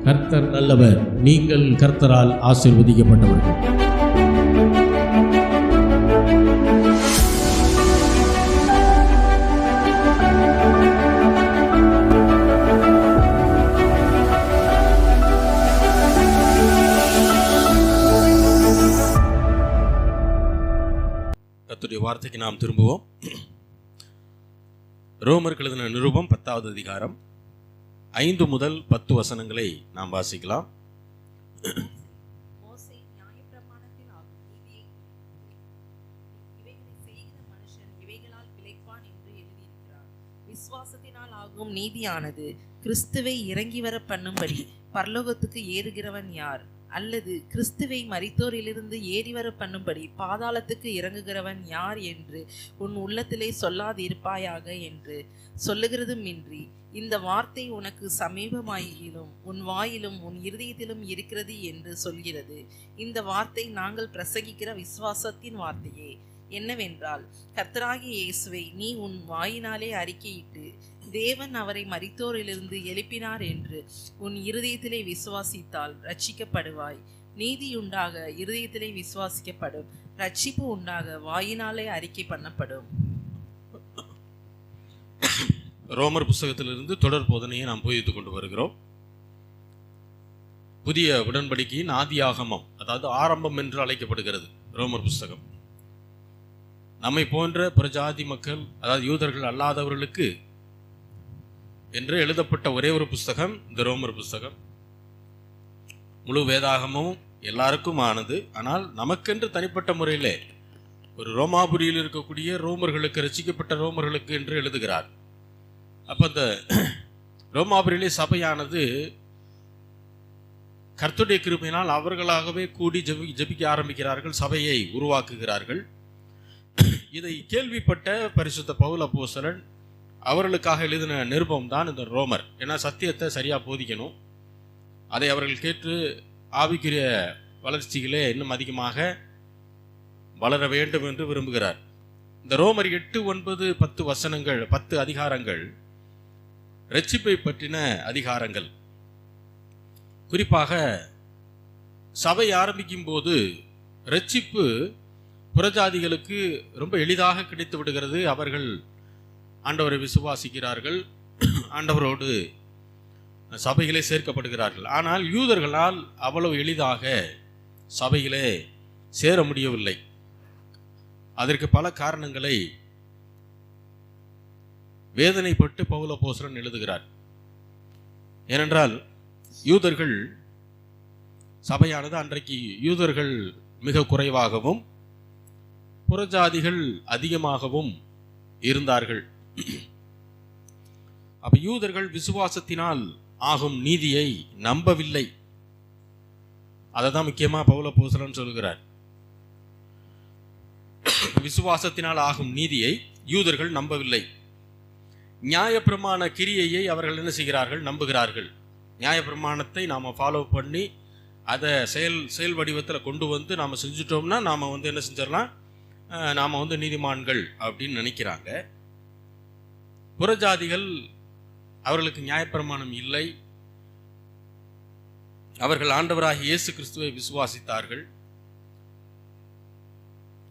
கர்த்தர் நல்லவர். நீங்கள் கர்த்தரால் ஆசீர்வதிக்கப்பட்டவர்கள். கர்த்தருடைய வார்த்தைக்கு நாம் திரும்புவோம். ரோமருக்கு எழுதின நிருபம் 10வது அதிகாரம் 5 முதல் 10 வசனங்களை நாம் வாசிக்கலாம். மோசே நியாயப்பிரமாணத்தில் ஆகும் நீதியை இவைகளை செய்கிற மனுஷன் இவைகளால் பிழைப்பான் என்று எழுதியிருக்கிறார். விசுவாசத்தினால் ஆகும் நீதியானது கிறிஸ்துவை இறங்கி வர பண்ணும்படி பரலோகத்துக்கு ஏறுகிறவன் யார்? அல்லது கிறிஸ்துவை மரித்தோரிலிருந்து ஏறி வர பண்ணும்படி பாதாளத்துக்கு இறங்குகிறவன் யார் என்று உன் உள்ளத்திலே சொல்லாதிருப்பாயாக என்று சொல்லுகிறதுமின்றி இந்த வார்த்தை உனக்கு சமீபமாயிலும் உன் வாயிலும் உன் இருதயத்திலும் இருக்கிறது என்று சொல்கிறது. இந்த வார்த்தை நாங்கள் பிரசங்கிக்கிற விசுவாசத்தின் வார்த்தையே. என்னவென்றால், கர்த்தராகிய இயேசுவை நீ உன் வாயினாலே அறிக்கையிட்டு தேவன் அவரை மரித்தோரிலிருந்து எழுப்பினார் என்று உன் இருதயத்திலே விசுவாசித்தால் ரட்சிக்கப்படுவாய். நீதியுண்டாக இருதயத்திலே விசுவாசிக்கப்படும், ரட்சிப்பு உண்டாக வாயினாலே அறிக்கை பண்ணப்படும். ரோமர் புஸ்தகத்திலிருந்து தொடர் போதனையை நாம் போதித்துக் கொண்டு வருகிறோம். புதிய உடன்படிக்கையின் ஆதியாகமம், அதாவது ஆரம்பம் என்று அழைக்கப்படுகிறது ரோமர் புஸ்தகம். நம்மை போன்ற புறஜாதி மக்கள், அதாவது யூதர்கள் அல்லாதவர்களுக்கு என்று எழுதப்பட்ட ஒரே ஒரு புஸ்தகம் இந்த ரோமர் புஸ்தகம். முழு வேதாகமும் எல்லாருக்கும் ஆனது. ஆனால் நமக்கென்று தனிப்பட்ட முறையிலே ஒரு ரோமாபுரியில் இருக்கக்கூடிய ரோமர்களுக்கு, ரசிக்கப்பட்ட ரோமர்களுக்கு என்று எழுதுகிறார். அப்போ இந்த ரோமாபுரியிலே சபையானது கர்த்தருடைய கிருபையினால் அவர்களாகவே கூடி ஜெபிக்க ஆரம்பிக்கிறார்கள், சபையை உருவாக்குகிறார்கள். இதை கேள்விப்பட்ட பரிசுத்த பவுல் அப்போஸ்தலன் அவர்களுக்காக எழுதின நிருபம் தான் இந்த ரோமர். ஏன்னா சத்தியத்தை சரியாக போதிக்கணும், அதை அவர்கள் கேட்டு ஆவிக்குரிய வளர்ச்சிகளே இன்னும் அதிகமாக வளர வேண்டும் என்று விரும்புகிறார். இந்த ரோமர் 8, 9, 10 வசனங்கள், 10 அதிகாரங்கள் இரட்சிப்பை பற்றின அதிகாரங்கள். குறிப்பாக சபை ஆரம்பிக்கும் போது இரட்சிப்பு புறஜாதிகளுக்கு ரொம்ப எளிதாக கிடைத்து விடுகிறது. அவர்கள் ஆண்டவரை விசுவாசிக்கிறார்கள், ஆண்டவரோடு சபைகளே சேர்க்கப்படுகிறார்கள். ஆனால் யூதர்களால் அவ்வளவு எளிதாக சபைகளே சேர முடியவில்லை. அதற்கு பல காரணங்களை வேதனைப்பட்டு பவுல் அப்போஸ்தலன் எழுதுகிறார். ஏனென்றால் யூதர்கள், சபையானது அன்றைக்கு யூதர்கள் மிக குறைவாகவும் புறஜாதிகள் அதிகமாகவும் இருந்தார்கள். அப்ப யூதர்கள் விசுவாசத்தினால் ஆகும் நீதியை நம்பவில்லை. அதை தான் முக்கியமா பவுல் அப்போஸ்தலன் சொல்கிறார். விசுவாசத்தினால் ஆகும் நீதியை யூதர்கள் நம்பவில்லை. நியாயப்பிரமாண கிரியையை அவர்கள் என்ன செய்கிறார்கள்? நம்புகிறார்கள். நியாயப்பிரமாணத்தை நாம் ஃபாலோ பண்ணி அதை செயல் வடிவத்தில் கொண்டு வந்து நாம் செஞ்சுட்டோம்னா நாம் என்ன செஞ்சிடலாம், நாம் நீதிமான்கள் அப்படின்னு நினைக்கிறாங்க. புறஜாதிகள், அவர்களுக்கு நியாயப்பிரமாணம் இல்லை. அவர்கள் ஆண்டவராகிய இயேசு கிறிஸ்துவை விசுவாசித்தார்கள்.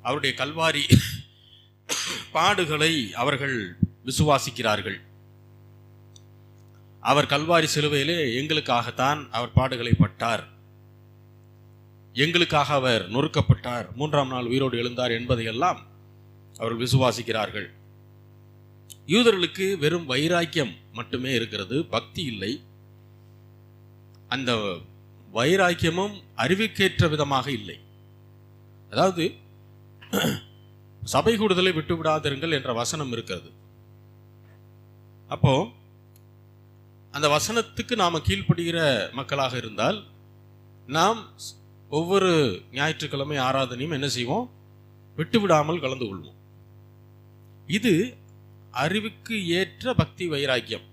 அவருடைய கல்வாரி பாடுகளை அவர்கள் விசுவாசிக்கிறார்கள். அவர் கல்வாரி சிலுவையிலே எங்களுக்காகத்தான் அவர் பாடுகளை பட்டார், எங்களுக்காக அவர் நொறுக்கப்பட்டார், 3ஆம் நாள் உயிரோடு எழுந்தார் என்பதையெல்லாம் அவர்கள் விசுவாசிக்கிறார்கள். யூதர்களுக்கு வெறும் வைராக்கியம் மட்டுமே இருக்கிறது, பக்தி இல்லை. அந்த வைராக்கியமும் அறிவுக்கேற்ற விதமாக இல்லை. அதாவது சபை கூடுதலை விட்டு விடாதிருங்கள் என்ற வசனம் இருக்கிறது. அப்போ அந்த வசனத்துக்கு நாம கீழ்ப்படுகிற மக்களாக இருந்தால் நாம் ஒவ்வொரு ஞாயிற்றுக்கிழமை ஆராதனையும் என்ன செய்வோம்? விட்டு விடாமல் கலந்து கொள்வோம். இது அறிவுக்கு ஏற்ற பக்தி வைராக்கியம்.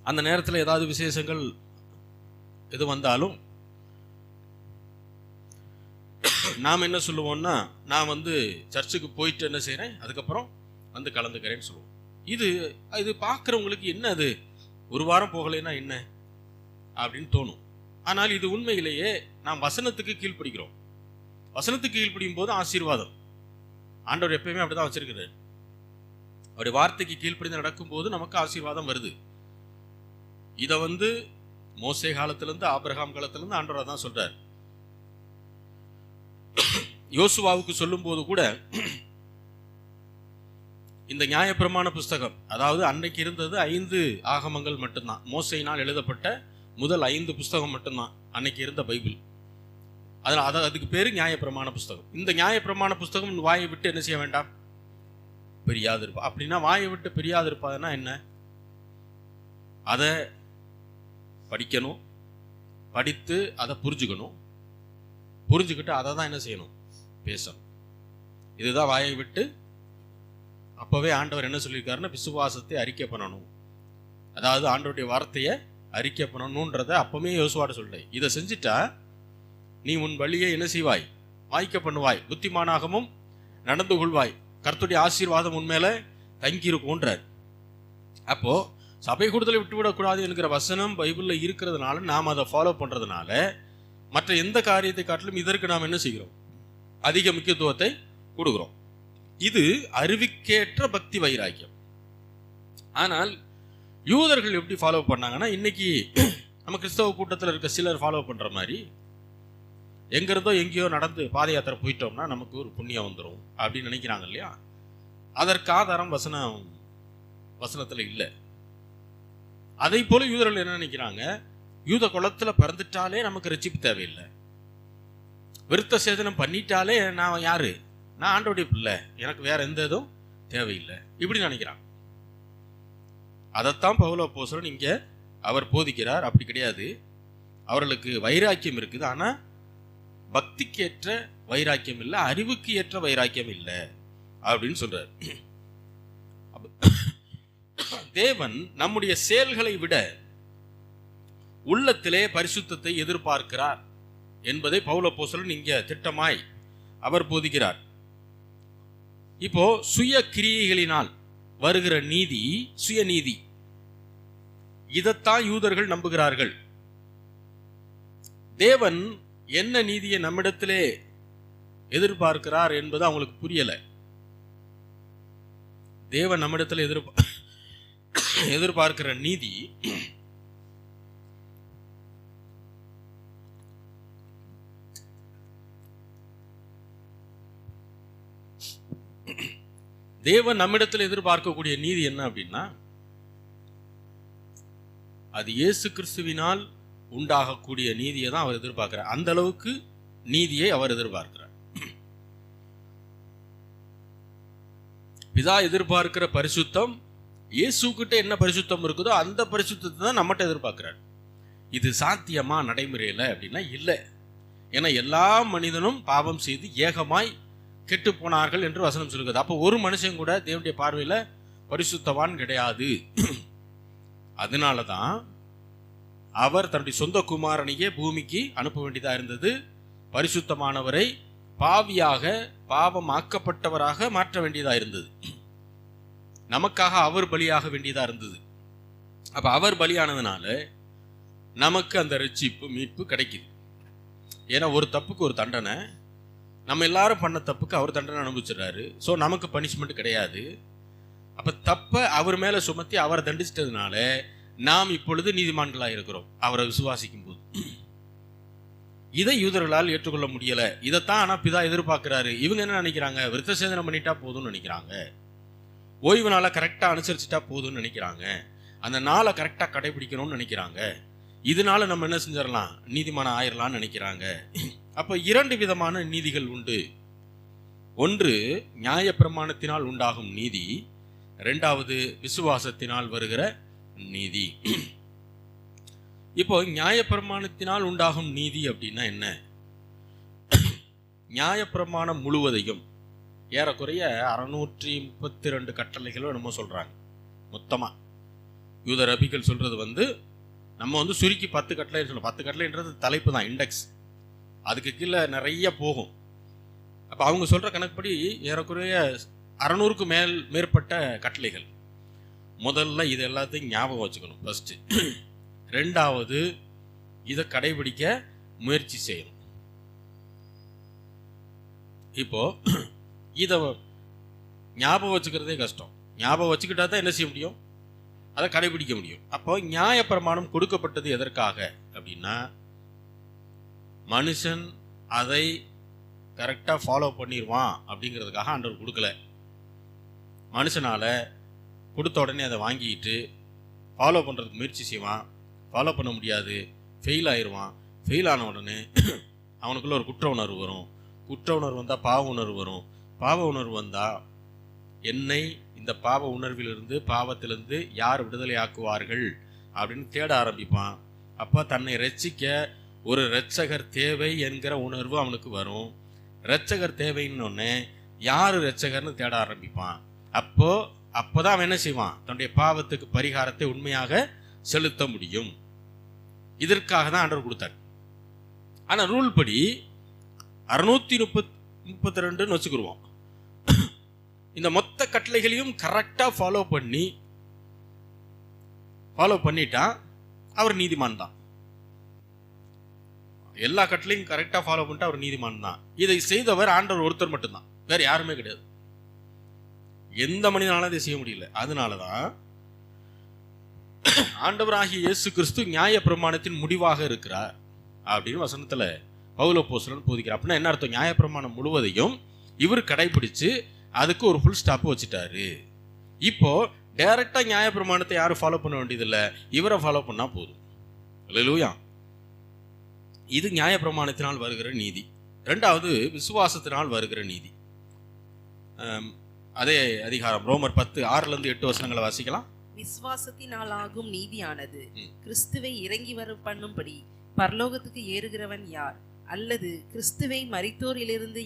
அந்த நேரத்தில் ஏதாவது விசேஷங்கள் எது வந்தாலும் நாம் என்ன சொல்லுவோம்னா, நான் சர்ச்சுக்கு போயிட்டு என்ன செய்கிறேன், அதுக்கப்புறம் கலந்துக்கிறேன்னு சொல்லுவோம். இது பார்க்குறவங்களுக்கு என்ன அது ஒரு வாரம் போகலைன்னா என்ன அப்படின்னு தோணும். ஆனால் இது உண்மையிலேயே நாம் வசனத்துக்கு கீழ்ப்படிக்கிறோம். வசனத்துக்கு கீழ்ப்படியும் போது ஆசீர்வாதம். ஆண்டவர் எப்பயுமே அப்படிதான் வச்சிருக்கிறார். அவருடைய வார்த்தைக்கு கீழ்ப்படிந்து நடக்கும்போது நமக்கு ஆசீர்வாதம் வருது. இதை மோசே காலத்திலிருந்து ஆபிரகாம் காலத்திலிருந்து ஆண்டவர் தான் சொல்றார். யோசுவாவுக்கு சொல்லும் போது கூட இந்த நியாயப்பிரமாண புஸ்தகம், அதாவது அன்னைக்கு இருந்தது 5 ஆகமங்கள் மட்டும்தான். மோசையினால் எழுதப்பட்ட முதல் 5 புஸ்தகம் மட்டும்தான் அன்னைக்கு இருந்த பைபிள். அதுக்கு பேரு நியாயப்பிரமாண புஸ்தகம். இந்த நியாயப்பிரமாண புஸ்தகம் வாயை விட்டு என்ன செய்ய வேண்டாம், பிரியாது இருப்பா. அப்படின்னா வாயை விட்டு பிரியாது இருப்பாதுன்னா என்ன? அதை படிக்கணும், படித்து அதை புரிஞ்சுக்கணும், புரிஞ்சுக்கிட்டு அதை தான் என்ன செய்யணும், பேசணும். இதுதான் வாயை விட்டு. அப்பவே ஆண்டவர் என்ன சொல்லியிருக்காருன்னா, விசுவாசத்தை அறிக்கை பண்ணணும். அதாவது ஆண்டவருடைய வார்த்தையை அறிக்கை பண்ணணுன்றத அப்பவே யோசுவாட சொல்றேன். இதை செஞ்சுட்டா நீ உன் வழியை என்ன செய்வாய், வாய்க்க பண்ணுவாய், புத்திமானாகவும் நடந்து கொள்வாய், கர்த்தருடைய ஆசீர்வாதம் உண்மையில தங்கி இருக்கும்ன்றார். அப்போ சபை கூடுதலை விட்டுவிடக்கூடாது என்கிற வசனம் பைபிள்ல இருக்கிறதுனால நாம் அதை ஃபாலோ பண்றதுனால மற்ற எந்த காரியத்தை காட்டிலும் இதற்கு நாம் என்ன செய்கிறோம், அதிக முக்கியத்துவத்தை கொடுக்கிறோம். இது அறிவிக்கேற்ற பக்தி வைராக்கியம். ஆனால் யூதர்கள் எப்படி ஃபாலோ பண்ணாங்கன்னா, இன்னைக்கு நம்ம கிறிஸ்தவ கூட்டத்தில் இருக்க சிலர் ஃபாலோ பண்ற மாதிரி எங்கிருந்தோ எங்கேயோ நடந்து பாத யாத்திரை போயிட்டோம்னா நமக்கு ஒரு புண்ணியம் வந்துடும் அப்படின்னு நினைக்கிறாங்க இல்லையா? அதற்கு ஆதாரம் வசனத்துல இல்லை. அதை போல யூதர்கள் என்ன நினைக்கிறாங்க, யூத குலத்துல பிறந்துட்டாலே நமக்கு ரட்சிப்பு தேவையில்லை, விருத்த சேதனம் பண்ணிட்டாலே நான் யாரு, நான் ஆண்டவருடைய பிள்ளை, எனக்கு வேற எந்த இதுவும் தேவையில்லை, இப்படி நினைக்கிறாங்க. அதைத்தான் பவுல் அப்போஸ்தலன் இங்க அவர் போதிக்கிறார். அப்படி கிடையாது. அவர்களுக்கு வைராக்கியம் இருக்குது, ஆனா பக்திக்கு ஏற்ற வைராக்கியம் இல்லை, அறிவுக்கு ஏற்ற வைராக்கியம் இல்லை அப்படின்னு சொல்றார். தேவன் நம்முடைய செயல்களை விட உள்ளத்திலே பரிசுத்தத்தை எதிர்பார்க்கிறார் என்பதை பவுல் அப்போஸ்தலன் இங்க திட்டமாய் அவர் போதிக்கிறார். இப்போ சுய கிரியைகளினால் வருகிற நீதி சுயநீதி, இதைத்தான் யூதர்கள் நம்புகிறார்கள். தேவன் என்ன நீதியை நம்மிடத்திலே எதிர்பார்க்கிறார் என்பது அவங்களுக்கு புரியல. தேவன் நம்மிடத்தில் எதிர்பார்க்கிற நீதி தேவன் நம்மிடத்தில் எதிர்பார்க்கக்கூடிய நீதி என்ன அப்படின்னா, அது இயேசு கிறிஸ்துவினால் உண்டாகக்கூடிய நீதியை தான் அவர் எதிர்பார்க்கிறார். அந்த அளவுக்கு நீதியை அவர் எதிர்பார்க்கிறார். பிதா எதிர்பார்க்கிற பரிசுத்தம், இயேசு கிட்ட என்ன பரிசுத்தம் இருக்குதோ அந்த பரிசுத்தத்தை தான் நம்மகிட்ட எதிர்பார்க்கிறார். இது சாத்தியமா நடைமுறையில அப்படின்னா இல்லை. ஏன்னா எல்லா மனிதனும் பாவம் செய்து ஏகமாய் கெட்டு போனார்கள் என்று வசனம் சொல்கிறது. அப்போ ஒரு மனுஷன் கூட தேவனுடைய பார்வையில பரிசுத்தவான் கிடையாது. அதனாலதான் அவர் தன்னுடைய சொந்த குமாரனையே பூமிக்கு அனுப்ப வேண்டியதா இருந்தது. பரிசுத்தமானவரை பாவியாக, பாவம் ஆக்கப்பட்டவராக மாற்ற வேண்டியதா இருந்தது. நமக்காக அவர் பலியாக வேண்டியதா இருந்தது. அப்ப அவர் பலியானதுனால நமக்கு அந்த ரட்சிப்பு, மீட்பு கிடைக்குது. ஏன்னா ஒரு தப்புக்கு ஒரு தண்டனை, நம்ம எல்லாரும் பண்ண தப்புக்கு அவர் தண்டனை அனுபவிச்சிடறாரு. ஸோ நமக்கு பனிஷ்மெண்ட் கிடையாது. அப்ப தப்பை அவர் மேல சுமத்தி அவரை தண்டிச்சிட்டதுனால நாம் இப்பொழுது நீதிமான்களாக இருக்கிறோம் அவரை விசுவாசிக்கும் போது. இதை யூதர்களால் ஏற்றுக்கொள்ள முடியல. இதைத்தான் ஆனா பிதா எதிர்பார்க்கிறாரு. இவங்க என்ன நினைக்கிறாங்க, விருத்த சேதனம் பண்ணிட்டா போதும்னு நினைக்கிறாங்க, ஓய்வு நாளை கரெக்டா அனுசரிச்சுட்டா போதும்னு நினைக்கிறாங்க, அந்த நாளை கரெக்டா கடைபிடிக்கணும்னு நினைக்கிறாங்க. இதனால நம்ம என்ன செஞ்சிடலாம், நீதிமான ஆயிரலாம்னு நினைக்கிறாங்க. அப்ப 2 விதமான நீதிகள் உண்டு. ஒன்று நியாயப்பிரமாணத்தினால் உண்டாகும் நீதி, 2வது விசுவாசத்தினால் வருகிற நீதி. இப்போ நியாயப்பிரமாணத்தினால் உண்டாகும் நீதி அப்படின்னா என்ன? நியாயப்பிரமாணம் முழுவதையும் ஏறக்குறைய 632 கட்டளைகளும் நம்ம சொல்றாங்க மொத்தமா. யூத ரபிகள் சொல்றது நம்ம சுருக்கி 10 கட்டளை சொல்லணும். 10 கட்டளைன்றது தலைப்பு தான், இண்டெக்ஸ். அதுக்கு கீழே நிறைய போகும். அப்ப அவங்க சொல்ற கணக்குப்படி ஏறக்குறைய 600க்கு மேற்பட்ட கட்டளைகள். முதல்ல இது எல்லாத்தையும் ஞாபகம் வச்சுக்கணும் ஃபர்ஸ்ட். ரெண்டாவது, இதை கடைபிடிக்க முயற்சி செய்யணும். இப்போ இதை ஞாபகம் வச்சுக்கிறதே கஷ்டம். ஞாபகம் வச்சுக்கிட்டா தான் என்ன செய்ய முடியும்? அதை கடைபிடிக்க முடியும். அப்போ நியாயப்பிரமாணம் கொடுக்கப்பட்டது எதற்காக அப்படின்னா, மனுஷன் அதை கரெக்டாக ஃபாலோ பண்ணிடுவான் அப்படிங்கிறதுக்காக ஆண்டவர் கொடுக்கல. மனுஷனால் கொடுத்த உடனே அதை வாங்கிட்டு ஃபாலோ பண்ணுறதுக்கு முயற்சி செய்வான், ஃபாலோ பண்ண முடியாது, ஃபெயில் ஆயிடுவான். ஃபெயில் ஆன உடனே அவனுக்குள்ள ஒரு குற்ற உணர்வு வரும். குற்ற உணர்வு வந்தால் பாவ உணர்வு வரும். பாவ உணர்வு வந்தால் என்னை இந்த பாவ உணர்விலிருந்து, பாவத்திலிருந்து யார் விடுதலை ஆக்குவார்கள் அப்படின்னு தேட ஆரம்பிப்பான். அப்போ தன்னை ரட்சிக்க ஒரு இரட்சகர் தேவை என்கிற உணர்வு அவனுக்கு வரும். இரட்சகர் தேவைன்னு யார் இரட்சகர்னு தேட ஆரம்பிப்பான். அப்போதான் அவன் என்ன செய்வான்? தன்னுடைய பாவத்துக்கு பரிகாரத்தை உண்மையாக செலுத்த முடியும். இதற்காக தான் ஆண்டவர் கொடுத்தார். ஆனால் ரூல் படி 632 வச்சுக்கிடுவோம். இந்த மொத்த கட்டளைகளையும் கரெக்டாக ஃபாலோ பண்ணிட்டா அவர் நீதிமான் தான். எல்லா கட்டளையும் கரெக்டாக ஃபாலோ பண்ணிட்டா அவர் நீதிமான் தான். இதை செய்தவர் ஆண்டவர் ஒருத்தர் மட்டும்தான், வேற யாருமே கிடையாது. எந்த மனிதனாலும் இதை செய்ய முடியல. அதனால தான் ஆண்டவராகிய இயேசு கிறிஸ்து நியாய பிரமாணத்தின் முடிவாக இருக்கிறார் அப்படின்னு வசனத்தில் பவுல் அப்போஸ்தலன் போதிக்கிறார். அப்படின்னா என்ன அர்த்தம்? நியாய பிரமாணம் முழுவதையும் இவர் கடைபிடிச்சு அதுக்கு ஒரு ஃபுல் ஸ்டாப் வச்சுட்டாரு. இப்போ டைரக்டா நியாய பிரமாணத்தை யாரும் ஃபாலோ பண்ண வேண்டியதில்லை, இவரை ஃபாலோ பண்ணா போதும். அல்லேலூயா. இது நியாய பிரமாணத்தினால் வருகிற நீதி. ரெண்டாவது, விசுவாசத்தினால் வருகிற நீதி. அதே அதிகாரம் ரோமர் 10:6-8 வாசிக்கலாம். விசுவாசத்தினால் ஆகும் நீதியானது கிறிஸ்துவை இறங்கி வர பண்ணும்படி பரலோகத்துக்கு ஏறுகிறவன் யார்? அல்லது கிறிஸ்துவை மரித்தோரிலிருந்து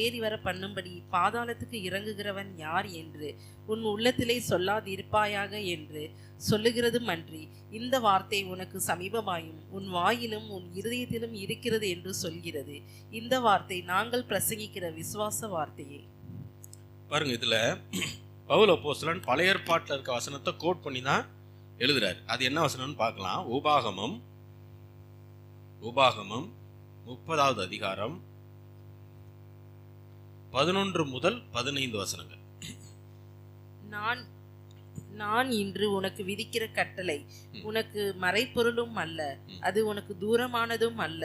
ஏறி வர பண்ணும்படி பாதாளத்துக்கு இறங்குகிறவன் யார் என்று உன் உள்ளத்திலே சொல்லாதிருப்பாயாக என்று சொல்லுகிறதும் அன்றி இந்த வார்த்தை உனக்கு சமீபமாயும் உன் வாயிலும் உன் இருதயத்திலும் இருக்கிறது என்று சொல்கிறது. இந்த வார்த்தை நாங்கள் பிரசங்கிக்கிற விசுவாச வார்த்தையே. பாருங்க, இதுல பவுல் அப்போஸ்தலன் பழைய ஏற்பாட்டில் இருக்க வசனத்தை கோட் பண்ணி தான் எழுதுறாரு. அது என்ன வசனம்னு பார்க்கலாம். உபாகமம் 30வது அதிகாரம் 11-15 நான் இன்று உனக்கு விதிக்கிற கட்டளை உனக்கு மறைப்பொருளும் அல்ல, அது உனக்கு தூரமானதும் அல்ல.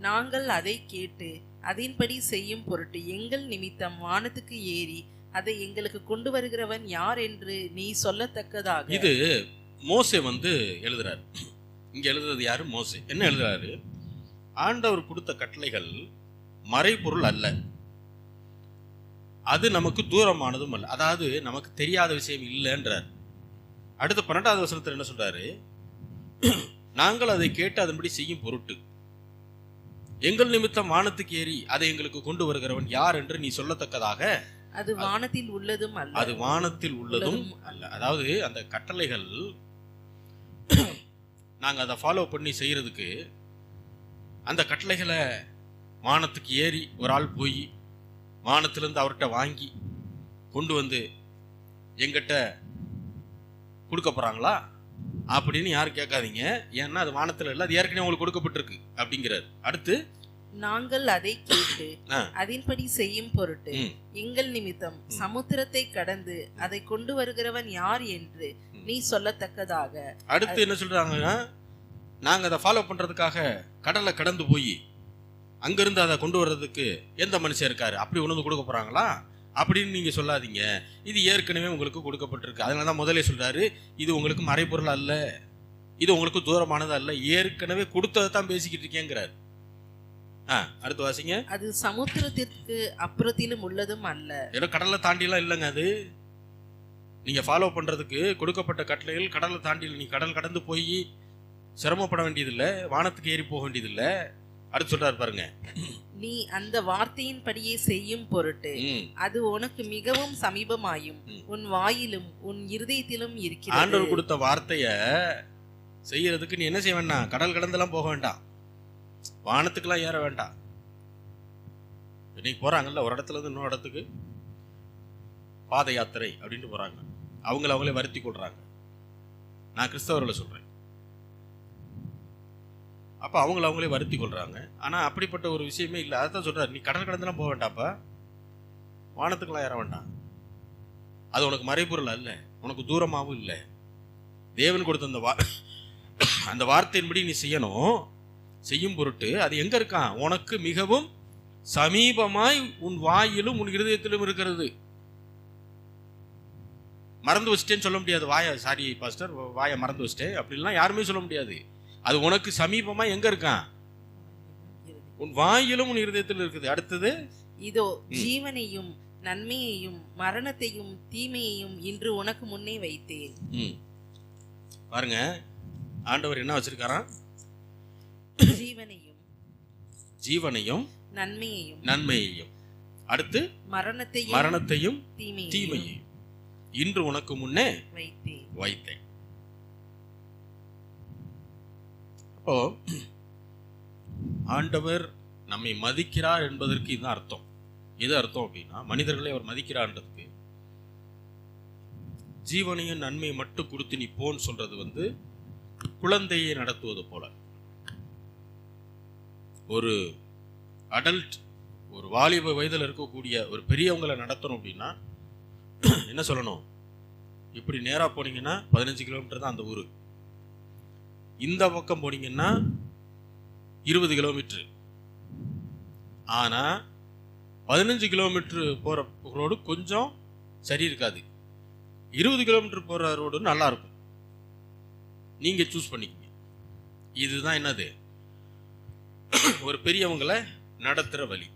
நாங்கள் அதை கேட்டு அதன்படி செய்யும் பொருட்டு எங்கள் நிமித்தம் வானத்துக்கு ஏறி அதை எங்களுக்கு கொண்டு வருகிறவன் யார் என்று நீ சொல்லத்தக்கதாக. இது மோசே எழுதுறாரு. இங்க எழுதுறது யாரு? மோசே. என்ன எழுதுறாரு? ஆண்டவர் கொடுத்த கட்டளைகள் மறைபொருள் அல்ல, அது நமக்கு தூரமானதும் அல்ல, அதாவது நமக்கு தெரியாத விஷயம் இல்லைன்றார். அடுத்த 12வது வசனத்தில் என்ன சொல்றாரு? நாங்கள் அதை கேட்டு அதன்படி செய்யும் பொருட்டு எங்கள் நிமித்தம் வானத்துக்கு ஏறி அதை எங்களுக்கு கொண்டு வருகிறவன் யார் என்று நீ சொல்லத்தக்கதாக. அது வானத்தில் உள்ளதும் அல்ல, அது வானத்தில் உள்ளதும் அல்ல. அதாவது அந்த கட்டளைகள் நாங்க அதை ஃபாலோ பண்ணி செய்யறதுக்கு, அந்த கட்டளைகளை வானத்துக்கு ஏறி ஒரு ஆள் போய் வானத்திலிருந்து அவர்கிட்ட வாங்கி கொண்டு வந்து எங்கிட்ட கொடுக்க போறாங்களா அப்படின்னு யாரும் கேட்காதீங்க. ஏன்னா அது வானத்தில் இல்லை, அது ஏற்கனவே உங்களுக்கு கொடுக்கப்பட்டிருக்கு அப்படிங்கிறார். அடுத்து, நாங்கள் அதை கேட்டு அதன்படி செய்யும் பொருட்டு எங்கள் நிமித்தம் சமுத்திரத்தை கடந்து அதை கொண்டு வருகிறவன் யார் என்று நீ சொல்லத்தக்கதாக. அடுத்து என்ன சொல்றாங்கன்னா, நாங்க அதை ஃபாலோ பண்றதுக்காக கடலை கடந்து போய் அங்கிருந்து அதை கொண்டு வர்றதுக்கு எந்த மனுஷன் இருக்காரு, அப்படி கொண்டு வந்து கொடுக்க போறாங்களா அப்படின்னு நீங்க சொல்லாதீங்க. இது ஏற்கனவே உங்களுக்கு கொடுக்கப்பட்டிருக்கு. அதனால தான் முதலே சொல்றாரு, இது உங்களுக்கு மறைபொருள் அல்ல, இது உங்களுக்கு தூரமானது அல்ல, ஏற்கனவே கொடுத்ததை தான் பேசிக்கிட்டு இருக்கேங்கிறார். அடுத்து வாசிங்க. அது சமுத்திரத்திற்கு அப்புறத்திலும் உள்ளதும் அல்ல, ஏதோ கடலை தாண்டிலாம் இல்லைங்க. அது நீங்க ஃபாலோ பண்றதுக்கு கொடுக்கப்பட்ட கட்டளைகள் கடலை தாண்டி, நீ கடல் கடந்து போய் சிரமப்பட வேண்டியதில்லை, வானத்துக்கு ஏறி போக வேண்டியதில்லை. அடுத்து சொல்றாரு பாருங்க, நீ அந்த வார்த்தையின் படியே செய்யும் பொருட்டு அது உனக்கு மிகவும் சமீபமாயும் உன் வாயிலும் உன் இருதயத்திலும் இருக்கிறது. ஆண்டவர் கொடுத்த வார்த்தைய செய்யறதுக்கு நீ என்ன செய்ய வேண்டாம்? கடல் கடந்தெல்லாம் போக வேண்டாம், வானத்துக்கெல்லாம் ஏற வேண்டாம். இன்னைக்கு போறாங்கல்ல ஒரு இடத்துல இருந்து இன்னொரு இடத்துக்கு பாத யாத்திரை அப்படின்ட்டு போறாங்க. அவங்களே வருத்தி கொள்றாங்க. நான் கிறிஸ்தவர்களை சொல்றேன். அப்போ அவங்களே வருத்தி கொள்றாங்க. ஆனால் அப்படிப்பட்ட ஒரு விஷயமே இல்லை. அதான் சொல்றாரு, நீ கடல் கடந்துலாம் போக வேண்டாப்பா, வானத்துக்கெல்லாம் ஏற வேண்டாம். அது உனக்கு மறைபொருள் அல்ல, உனக்கு தூரமாகவும் இல்லை. தேவன் கொடுத்த அந்த வார்த்தையின்படி நீ செய்யணும். செய்யும் பொருட்டு அது எங்க இருக்கான்? உனக்கு மிகவும் சமீபமாய் உன் வாயிலும் உன் இருதயத்திலும் இருக்கிறது. மறந்து வச்சிட்டேன்னு சொல்ல முடியாது. சாரி பாஸ்டர், வாயை மறந்து வச்சிட்டேன் அப்படின்லாம் யாருமே சொல்ல முடியாது. அது உனக்கு சமீபமா எங்க இருக்கான்? உன் வாயிலும் உன் இருதயத்தில் இருக்குது. அடுத்தது, இதோ ஜீவனையும் நன்மையையும் மரணத்தையும் தீமையையும் இன்று உனக்கு முன்னே வைத்தேன். பாருங்க, ஆண்டவர் என்ன வச்சிருக்காராம்? ஜீவனையும் நன்மையையும் அடுத்து மரணத்தையும் தீமையையும் இன்று உனக்கு முன்னே வைத்தேன். அப்போ ஆண்டவர் நம்மை மதிக்கிறார் என்பதற்கு இதுதான் அர்த்தம். எது அர்த்தம் அப்படின்னா, மனிதர்களை அவர் மதிக்கிறார்ன்றதுக்கு ஜீவனையும் நன்மையை மட்டும் கொடுத்து நீ போன்னு சொல்றது குழந்தையை நடத்துவது போல. ஒரு அடல்ட், ஒரு வாலிப வயதில் இருக்கக்கூடிய ஒரு பெரியவங்களை நடத்தணும் அப்படின்னா என்ன சொல்லணும்? இப்படி நேராக போனீங்கன்னா 15 கிலோமீட்டர் தான் அந்த ஊர், இந்த பக்கம் போனீங்கன்னா 20 கிலோமீட்டர். ஆனால் 15 கிலோமீட்டர் போகிற ரோடு கொஞ்சம் சரி இருக்காது, 20 கிலோமீட்டர் போகிற ரோடு நல்லா இருக்கும். நீங்கள் சூஸ் பண்ணிக்கங்க. இதுதான் என்னது? ஒரு பெரியவங்களை நடத்துகிற வழி.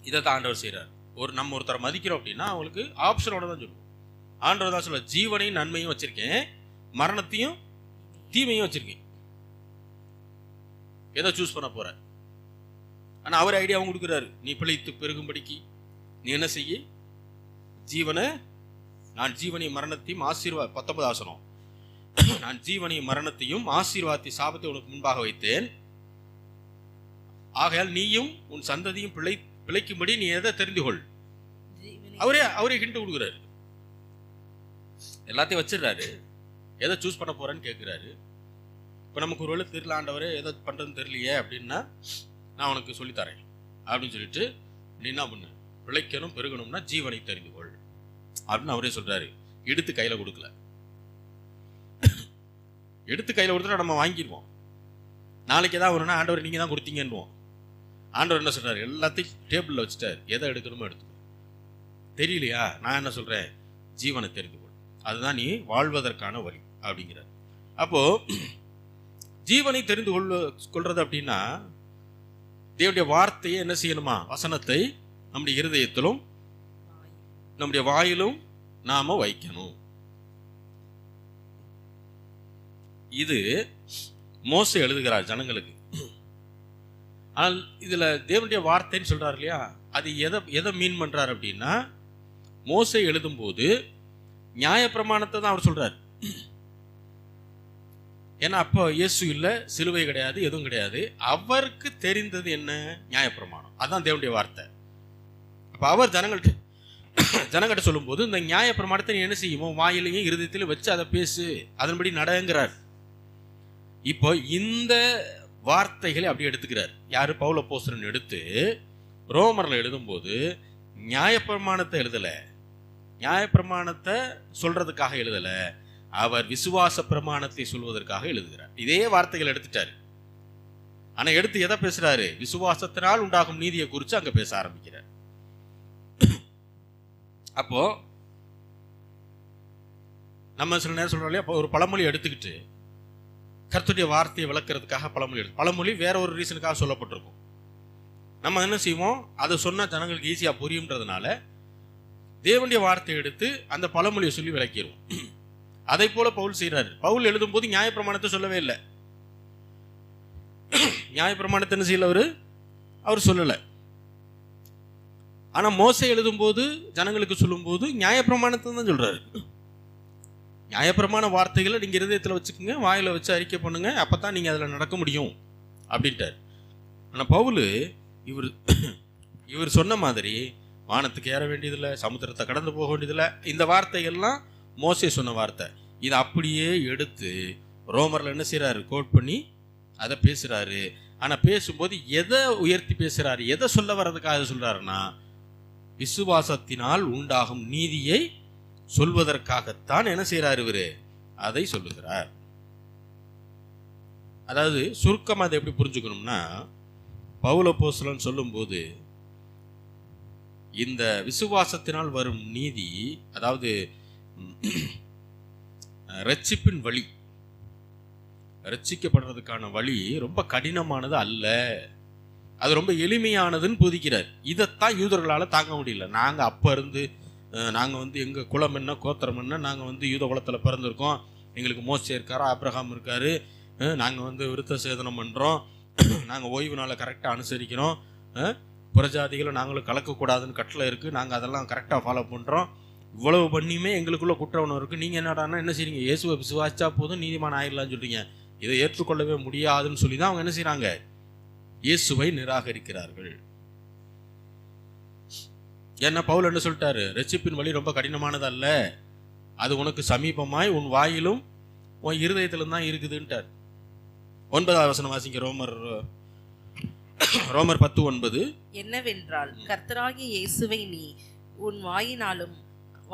இதை தான் ஆண்டவர் செய்கிறார். நம்ம ஒருத்தரை மதிக்கிறோம் அப்படின்னா அவங்களுக்கு ஆப்ஷனோட தான் சொல்லுவோம். ஆண்டவர் தான் சொல்ல, ஜீவனையும் நன்மையும் வச்சிருக்கேன், மரணத்தையும் தீமையும் வச்சிருக்கேன். எதை சூஸ் பண்ண போற? ஆனால் அவர் ஐடியாவும் கொடுக்குறாரு. நீ பிழைத்து பெருகும்படிக்கு நீ என்ன செய்ய? நான் ஜீவனையும் மரணத்தையும் 19 ஆசனம், நான் ஜீவனையும் மரணத்தையும் ஆசீர்வாதத்தை சாபத்தை உனக்கு முன்பாக வைத்தேன். ஆகையால் நீயும் உன் சந்ததியும் பிழைக்கும்படி நீ எதை தெரிந்து கொள். அவரே ஹிண்ட் கொடுக்குறாரு. எல்லாத்தையும் வச்சிடுறாரு. எதை சூஸ் பண்ண போறேன்னு கேட்குறாரு. இப்போ நமக்கு ஒரு வேளை தெரியல, ஆண்டவரே எதை பண்றதுன்னு தெரியலையே அப்படின்னா, நான் உனக்கு சொல்லித்தரேன் அப்படின்னு சொல்லிட்டு நீ என்ன பண்ணு? பிழைக்கணும் பெருகணும்னா ஜீவனை தெரிந்து கொள் அப்படின்னு அவரே சொல்றாரு. எடுத்து கையில கொடுக்கல. எடுத்து கையில கொடுத்துட்டா நம்ம வாங்கிடுவோம். நாளைக்கு ஏதாவது வரும்னா, ஆண்டவர் நீங்க தான் கொடுத்தீங்கன்னுவோம். ஆண்டவர் என்ன சொல்றாரு? எல்லாத்தையும் டேபிள்ல வச்சுட்டாரு. எதை எடுக்கணுமோ எடுத்துக்கோ. தெரியலையா? நான் என்ன சொல்றேன்? ஜீவனை தெரிந்து கொள், அதுதான் நீ வாழ்வதற்கான வழி அப்படிங்கிறார். அப்போ ஜீவனை தெரிந்து கொள்றது அப்படின்னா, தேவனுடைய வார்த்தையை என்ன செய்யணுமா? வசனத்தை நம்முடைய இருதயத்திலும் நம்முடைய வாயிலும் நாம வைக்கணும். இது மோசே எழுதுகிறார் ஜனங்களுக்கு. ஆனால் இதுல தேவனுடைய வார்த்தைன்னு சொல்றாரு இல்லையா, அது எதை மீன் பண்றாரு அப்படின்னா, மோசே எழுதும் போது நியாயப்பிரமாணத்தை தான் அவர் சொல்றாரு. ஏன்னா அப்போ இயேசு இல்லை, சிலுவை கிடையாது, எதுவும் கிடையாது. அவருக்கு தெரிந்தது என்ன? நியாயப்பிரமாணம். அதான் தேவனுடைய வார்த்தை. அப்போ அவர் ஜனங்கள்கிட்ட சொல்லும் போது இந்த நியாயப்பிரமாணத்தை நீ என்ன செய்யுமோ? வாயிலையும் இருதயத்திலும் வச்சு அதை பேசு, அதன்படி நடங்கிறார். இப்போ இந்த வார்த்தைகளை அப்படி எடுத்துக்கிறார். யாரு? பவுல் அப்போஸ்தலன் எடுத்து ரோமர்ல எழுதும்போது நியாயப்பிரமாணத்தை எழுதல, நியாயப்பிரமாணத்தை சொல்றதுக்காக எழுதல, அவர் விசுவாச பிரமாணத்தை சொல்வதற்காக எழுதுகிறார். இதே வார்த்தைகள் எடுத்துட்டாரு. ஆனா எடுத்து எதை பேசுறாரு? விசுவாசத்தினால் உண்டாகும் நீதியை குறித்து அங்க பேச ஆரம்பிக்கிறார். அப்போ நம்ம சில நேரம் சொல்றோம் இல்லையா, ஒரு பழமொழி எடுத்துக்கிட்டு கர்த்தருடைய வார்த்தையை விளக்குறதுக்காக பழமொழி வேற ஒரு ரீசனுக்காக சொல்லப்பட்டிருக்கும். நம்ம என்ன செய்வோம்? அதை சொன்ன ஜனங்களுக்கு ஈஸியா புரியும்ன்றதுனால தேவனுடைய வார்த்தையை எடுத்து அந்த பழமொழியை சொல்லி விளக்கிடுவோம். அதை போல பவுல் செய்யறாரு. பவுல் எழுதும் போது நியாயப்பிரமாணத்தை சொல்லவே இல்லை. நியாயப்பிரமாணத்தை என்ன செய்யல அவர் சொல்லல. ஆனா மோசே எழுதும் போது ஜனங்களுக்கு சொல்லும் போது நியாயப்பிரமாணத்தை தான் சொல்றாரு. நியாயப்பிரமாண வார்த்தைகளை நீங்க இருதயத்தில் வச்சுக்கோங்க, வாயில வச்சு அறிக்கை பண்ணுங்க, அப்பதான் நீங்க அதுல நடக்க முடியும் அப்படின்ட்டார். ஆனா பவுல் இவர் சொன்ன மாதிரி வானத்துக்கு ஏற வேண்டியதில்லை, சமுத்திரத்தை கடந்து போக வேண்டியதில்லை, இந்த வார்த்தைகள்லாம் மோசே சொன்ன வார்த்தை. இதை அப்படியே எடுத்து ரோமரில் என்ன செய்கிறாரு, கோட் பண்ணி அதை பேசுகிறாரு. ஆனால் பேசும்போது எதை உயர்த்தி பேசுகிறாரு, எதை சொல்ல வர்றதுக்காக சொல்கிறாருன்னா, விசுவாசத்தினால் உண்டாகும் நீதியை சொல்வதற்காகத்தான் என்ன செய்கிறார் இவர், அதை சொல்லுகிறார். அதாவது சுருக்கமாக அதை எப்படி புரிஞ்சுக்கணும்னா, பவுல் அப்போஸ்தலன் சொல்லும்போது இந்த விசுவாசத்தினால் வரும் நீதி, அதாவது ரட்சிப்பின் வழி, ரட்சிக்கப்படுறதுக்கான வழி ரொம்ப கடினமானது அல்ல, அது ரொம்ப எளிமையானதுன்னு போதிக்கிறார். இதைத்தான் யூதர்களால் தாங்க முடியல. நாங்கள் அப்போ இருந்து நாங்கள் எங்கள் குலம் என்ன, கோத்திரம் என்ன, நாங்கள் யூத குலத்தில் பிறந்திருக்கோம், எங்களுக்கு மோசே இருக்காரா, ஆபிரகாம் இருக்காரு, நாங்கள் விருத்த சேதனம் பண்ணுறோம், நாங்கள் ஓய்வு நாளை கரெக்டாக அனுசரிக்கிறோம், புறஜாதிகளை நாங்களும் கலக்கக்கூடாதுன்னு கட்டளை இருக்குது, நாங்கள் அதெல்லாம் கரெக்டாக ஃபாலோ பண்ணுறோம், இவ்வளவு பண்ணியுமே எங்களுக்குள்ள குற்றவனம் இருக்குது, நீங்கள் என்னடானா என்ன செய்றீங்க, இயேசுவை விசுவாசிச்சா போதும் நீதிமான் ஆயிடலான்னு சொல்கிறீங்க, இதை ஏற்றுக்கொள்ளவே முடியாதுன்னு சொல்லி தான் அவங்க என்ன செய்கிறாங்க, இயேசுவை நிராகரிக்கிறார்கள். ஏன்னா பவுல் என்ன சொல்லிட்டாரு, ரட்சிப்பின் வழி ரொம்ப கடினமானது அல்ல, அது உனக்கு சமீபமாய் உன் வாயிலும் உன் இருதயத்திலும் தான் இருக்குதுன்ட்டார். 9வது வசனம் வாசிங்க, ரோமர் 10:9. என்னவென்றால் கர்த்தராகிய இயேசுவை நீ உன்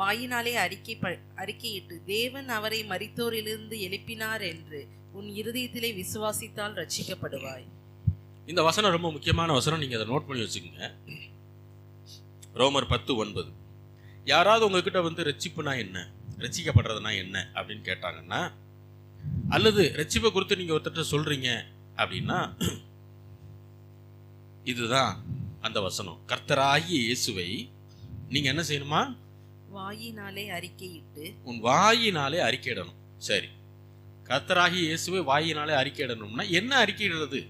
வாயினாலே அறிக்கையிட்டு தேவன் அவரை மரித்தோரிலிருந்து எழுப்பினார் என்று உன் இருதயத்திலே விசுவாசித்தால் ரட்சிக்கப்படுவாய். இந்த வசனம் ரொம்ப முக்கியமான வசனம், நீங்க அதை நோட் பண்ணி வச்சுக்கோங்க. ரோமர் 10:9. யாராவது உங்ககிட்ட ரட்சிப்புனா என்ன, ரட்சிக்கப்படுறதுனா என்ன அப்படின்னு கேட்டாங்கன்னா, அல்லது ரட்சிப்பை குறித்து நீங்க ஒருத்தர் சொல்றீங்க அப்படின்னா, இதுதான் அந்த வசனம். கர்த்தராகிய இயேசுவை நீங்க என்ன செய்யணுமா, வாயினாலே அறிக்கையிட்டு, உன் வாயினாலே அறிக்கையிடணும். சரி, கர்த்தராகிய இயேசுவை வாயினாலே அறிக்கையிடணும்னா என்ன அறிக்கையிடுறது,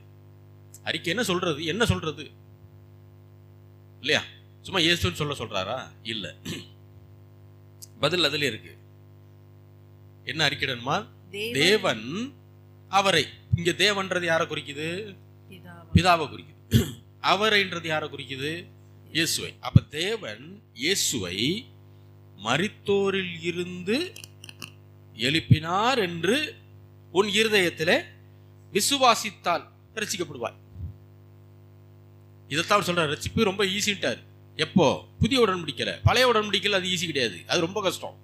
அறிக்கை என்ன சொல்றது, என்ன சொல்றது இல்லையா, சும்மா இயேசுன்னு சொல்றாரா, இல்ல, பதில் அதுல இருக்கு. என்ன அறிக்கையிடணுமா, தேவன் அவரை, இங்க தேவன்றது யாரை குறிக்குது, பிதாவை குறிக்குது, அவரைன்றது யாரை குறிக்குது, இயேசுவை. அப்ப தேவன் இயேசுவை மரித்தோரில் இருந்து எழுப்பினார் என்று உன் இருதயத்திலே விசுவாசித்தால் ரட்சிக்கப்படுவாய். இதைத்தான் சொல்றார். ரட்சிப்பு ரொம்ப ஈஸிட்டார். எப்போ, புதிய உடன்படிக்கல, பழைய உடன்படிக்கல அது ஈஸி கிடையாது, அது ரொம்ப கஷ்டம்.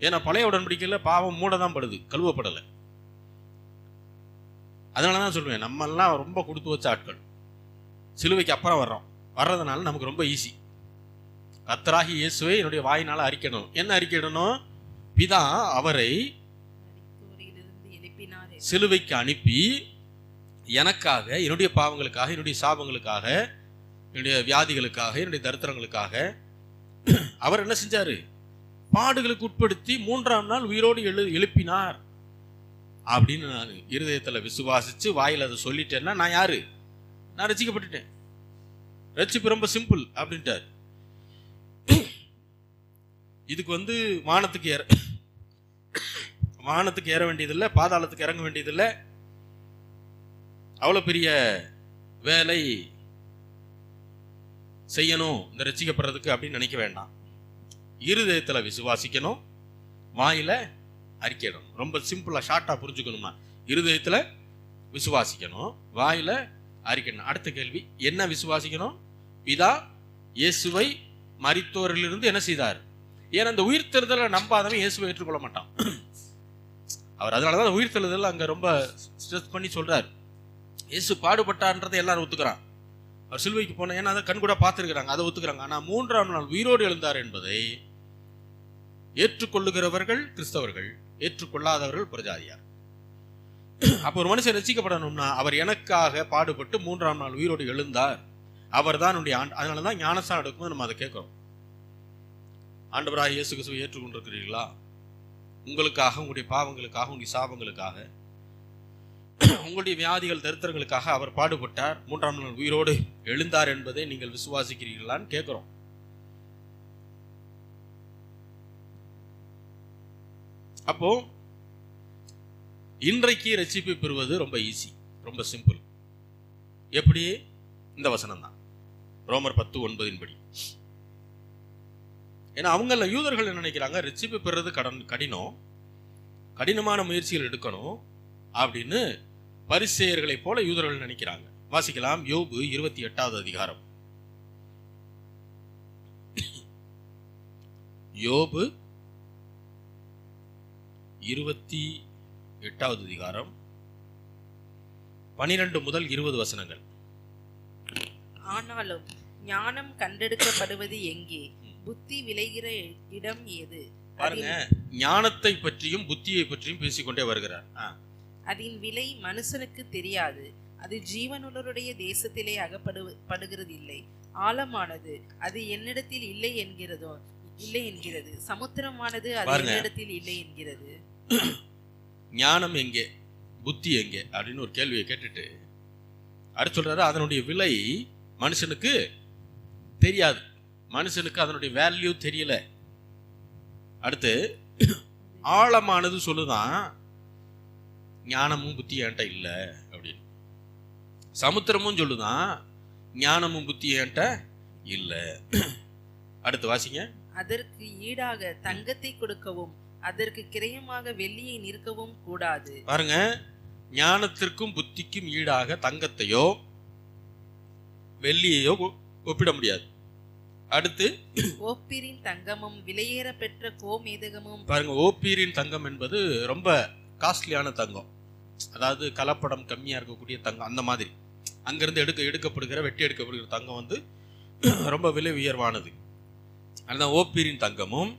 ஏன்னா பழைய உடன்படிக்கல பாவம் மூடதான் படுது, கழுவப்படலை. அதனாலதான் சொல்லுவேன், நம்ம எல்லாம் ரொம்ப கொடுத்து வச்ச ஆட்கள், சிலுவைக்கு அப்புறம் வர்றதுனால நமக்கு ரொம்ப ஈஸி. கர்த்தராகிய இயேசுவை என்னுடைய வாயினால அறிக்கணும். என்ன அறிக்கையிடணும், பிதா அவரை சிலுவைக்கு அனுப்பி எனக்காக, என்னுடைய பாவங்களுக்காக, என்னுடைய சாபங்களுக்காக, என்னுடைய வியாதிகளுக்காக, என்னுடைய தரித்திரங்களுக்காக அவர் என்ன செஞ்சாரு, பாடுகளுக்கு உட்படுத்தி 3ஆம் நாள் உயிரோடு எழுப்பினார் அப்படின்னு நான் இருதயத்துல விசுவாசிச்சு வாயில் அதை சொல்லிட்டேன்னா நான் யாரு, நான் ரட்சிக்கப்பட்டுட்டேன். ரட்சிப்பு ரொம்ப சிம்பிள் அப்படின்ட்டார். இதுக்கு வானத்துக்கு ஏற வேண்டியதில்லை, பாதாளத்துக்கு இறங்க வேண்டியதில்லை, அவ்வளோ பெரிய வேலை செய்யணும் இந்த ரட்சிக்கப்படுறதுக்கு அப்படின்னு நினைக்க வேண்டாம். இருதயத்துல விசுவாசிக்கணும், வாயில அறிக்கையிடணும். ரொம்ப சிம்பிளா ஷார்ட்டா புரிஞ்சுக்கணும்னா, இருதயத்துல விசுவாசிக்கணும், வாயில அறிக்கையிடணும். அடுத்த கேள்வி, என்ன விசுவாசிக்கணும், பிதா இயேசுவை மரித்தோரிலிருந்து என்ன செய்தார். ஏன்னா அந்த உயிர் தெழுதலை நம்பாதவன் இயேசுவை ஏற்றுக்கொள்ள மாட்டான். அவர் அதனாலதான் உயிர் தெழுதல் அங்க ரொம்ப ஸ்ட்ரெஸ் பண்ணி சொல்றார். இயேசு பாடுபட்டார்ன்றதை எல்லாரும் ஒத்துக்கிறான். அவர் சிலுவைக்கு போன, ஏன்னா அதை கண் கூட பார்த்துருக்கிறாங்க, அதை ஒத்துக்கிறாங்க. ஆனா 3ஆம் நாள் உயிரோடு எழுந்தார் என்பதை ஏற்றுக்கொள்ளுகிறவர்கள் கிறிஸ்தவர்கள், ஏற்றுக்கொள்ளாதவர்கள் புறஜாதியார். அப்போ ஒரு மனுஷன் ரட்சிக்கப்படணும்னா அவர் எனக்காக பாடுபட்டு 3ஆம் நாள் உயிரோடு எழுந்தார், அவர் தான் என்னுடைய ஆண்டு. அதனாலதான் ஞானஸ்தானம் எடுக்கும்போது நம்ம அதை கேட்கிறோம். ஆண்டவராகிய இயேசு கிறிஸ்துவை ஏற்றுக்கொண்டிருக்கிறீர்களா, உங்களுக்காக, உங்களுடைய பாவங்களுக்காக, உங்களுடைய சாபங்களுக்காக, உங்களுடைய வியாதிகள் தரித்திரங்களுக்காக அவர் பாடுபட்டார், 3ஆம் நாள் உயிரோடு எழுந்தார் என்பதை நீங்கள் விசுவாசிக்கிறீர்களான்னு கேட்கிறோம். அப்போ இன்றைக்கு ரட்சிப்பை பெறுவது ரொம்ப ஈஸி, ரொம்ப சிம்பிள். எப்படி, இந்த வசனம் தான் ரோமர் 10:9 படி. ஏன்னா அவங்கள யூதர்கள் என்ன நினைக்கிறாங்க, ரட்சிப்பு பெறுறது கடினமான முயற்சிகள் எடுக்கணும் அப்படின்னு பரிசேயர்களை போல யூதர்கள் நினைக்கிறாங்க. வாசிக்கலாம் யோபு 28வது அதிகாரம். யோபு 28வது அதிகாரம் 12 முதல் 20 வசனங்கள். ஆனாலும் ஞானம் கண்டெடுக்கப்படுவது எங்கே? புத்தி விளைகிற இடம் ஏது? பாருங்க, ஞானத்தை பற்றியும் புத்தியை பற்றியும் பேசிக்கொண்டே வருகிறார். அதன் விலை மனுஷனுக்கு தெரியாது. அது ஜீவனுள்ளவருடைய தேசத்திலே அகப்படுகிறது இல்லை. ஆழமானது அது என்னிடத்தில் இல்லை என்கிறது. சமுத்திரமானது அது என்னிடத்தில் இல்லை என்கிறது. ஞானம் எங்கே, புத்தி எங்கே அப்படின்னு ஒரு கேள்வியை கேட்டுட்டு அடுத்து சொல்றாரு, அதனுடைய விலை மனுஷனுக்கு தெரியாது, மனுஷனுக்கு அதனுடைய வேல்யூ தெரியல. அடுத்து ஆழமானது சொல்லுதான், ஞானமும் புத்தி என்கிட்ட இல்லை அப்படின்னு. சமுத்திரமும் சொல்லுதான், ஞானமும் புத்தி என்கிட்ட இல்லை. அடுத்து வாசிங்க. அதற்கு ஈடாக தங்கத்தை கொடுக்கவும் அதற்கு கிரயமாக வெள்ளியை நிற்கவும் கூடாது. பாருங்க, ஞானத்திற்கும் புத்திக்கும் ஈடாக தங்கத்தையோ வெள்ளியையோ ஒப்பிட முடியாது. அடுத்து ஓப்பீரின் தங்கமும் விலையேற பெற்ற கோமேதகமும். பாருங்க, ஓப்பீரின் தங்கம் என்பது ரொம்ப காஸ்ட்லியான தங்கம், அதாவது கலப்படம் கம்மியா இருக்கக்கூடிய தங்கம். அந்த மாதிரி அங்கிருந்து எடுக்கப்படுகிற வெட்டி எடுக்கப்படுகிற தங்கம் வந்து ரொம்ப விலை உயர்வானது. அதுதான் ஓப்பீரின் தங்கமும்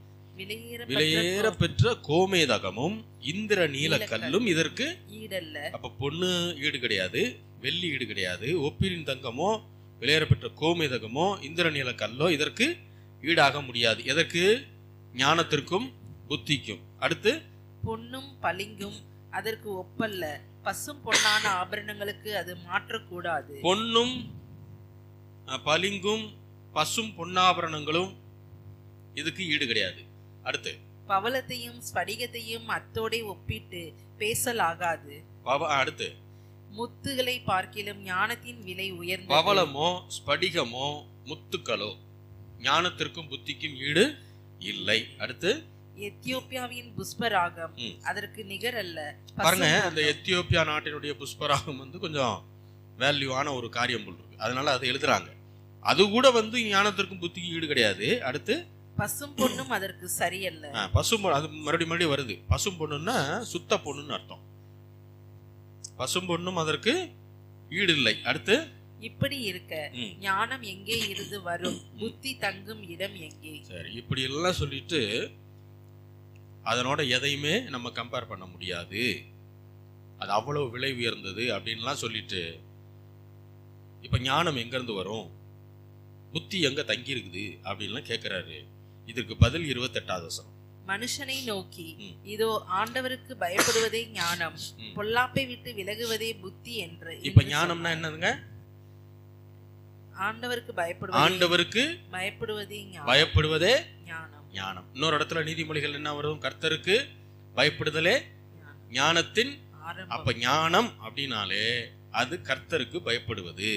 விலையேற பெற்ற கோமேதகமும் இந்திர நீல கல்லும் இதற்கு ஈடல்ல. அப்ப பொண்ணு ஈடு கிடையாது, வெள்ளி ஈடு கிடையாது. ஓப்பீரின் தங்கமோ விலையேற பெற்ற கோமேதகமோ இந்திர நீல கல்லோ இதற்கு ஈடாக முடியாது. எதற்கு? ஞானத்திற்கும் புத்திக்கும். அடுத்து பொன்னும் பளிங்கும் அதற்கு ஒப்பல்ல. பசும் பொன்னான ஆபரணங்களுக்கு அது மாற்றக்கூடாது. பொன்னும் பளிங்கும் பசும் பொன்னாபரணங்களும் இதுக்கு ஈடு கிடையாது. அடுத்து பவளத்தையும் ஸ்படிகத்தையும் அத்தோடே ஒப்பிட்டு பேசலாகாது. அடுத்து முத்துகளை பார்க்கிலும் ஞானத்தின் விலை உயர்ந்தது. பவளமோ ஸ்படிகமோ முத்துக்களோ ஞானத்திற்கும் புத்திக்கும் ஈடு இல்லை. அடுத்து எத்தியோப்பியாவின் புஷ்பராகம் அதற்கு நிகர் அல்ல. பாருங்க, அந்த எத்தியோப்பியா நாட்டினுடைய புஷ்பராகம் வந்து கொஞ்சம் வேல்யூவான ஒரு காரியம் போல் இருக்கு, அதனால அதை எழுதுறாங்க. அது கூட வந்து ஞானத்திற்கும் புத்திக்கும் ஈடு கிடையாது. அடுத்து பசும் பொண்ணும் அதற்கு சரியல்ல. பசும் அது மறுபடியும் வருது. பசும் பொண்ணுன்னா சுத்த பொண்ணுன்னு அர்த்தம். பசும் பொண்ணும் அதற்கு ஈடு இல்லை. அடுத்து இப்படி இருக்க ஞானம் எங்கே இருந்து வரும்? புத்தி தங்கும் இடம் எங்கே? சரி, இப்படி எல்லாம் சொல்லிட்டு அதனோட எதையுமே நம்ம கம்பேர் பண்ண முடியாது, அது அவ்வளவு விலை உயர்ந்தது அப்படின்லாம் சொல்லிட்டு இப்ப ஞானம் எங்க இருந்து வரும், புத்தி எங்க தங்கி இருக்குது அப்படின்லாம் கேட்கிறாரு. இதற்கு பதில் 28வது வசனம். மனுஷனை நோக்கி, இதோ ஆண்டவருக்கு பயப்படுவதே ஞானம், பொல்லாப்பை விட்டு விலகுவதே புத்தி என்று. இப்ப ஞானம்னா என்னதுங்க? ஆண்டவருக்கு பயப்படுவதே ஞானம். இன்னொரு இடத்துல நீதிமொழிகள் என்ன வரும்? கர்த்தருக்கு பயப்படுதலே ஞானத்தின். அப்ப ஞானம் அப்படின்னாலே அது கர்த்தருக்கு பயப்படுவது.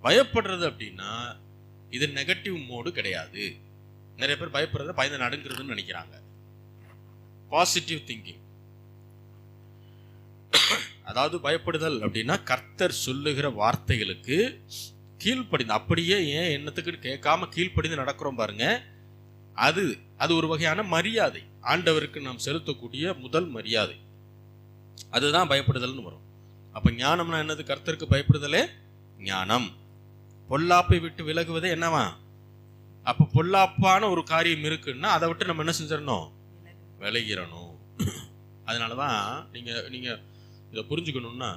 பயப்படுறது அப்படின்னா இது நெகட்டிவ் மோடு கிடையாது. நிறைய பேர் பயப்படுறத பயந்து நடுங்கிறதுன்னு நினைக்கிறாங்க. பாசிட்டிவ் திங்கிங், அதாவது பயப்படுதல் அப்படின்னா கர்த்தர் சொல்லுகிற வார்த்தைகளுக்கு கீழ்ப்படிந்து, அப்படியே ஏன் என்னத்துக்கு கேட்காம கீழ்ப்படிந்து நடக்கிறோம் பாருங்க, அது ஒரு வகையான மரியாதை. ஆண்டவருக்கு நாம் செலுத்தக்கூடிய முதல் மரியாதை, அதுதான் பயப்படுதல்னு வரும். அப்ப ஞானம்னா என்னது? கர்த்தருக்கு பயப்படுதலே ஞானம். பொல்லாப்பை விட்டு விலகுவதே என்னவா? அப்ப பொல்லாப்பான ஒரு காரியம் இருக்குன்னா அதை விட்டு நம்ம என்ன செஞ்சிடணும்? விலகிறணும். அதனாலதான் நீங்க இதை புரிஞ்சுக்கணும்னா,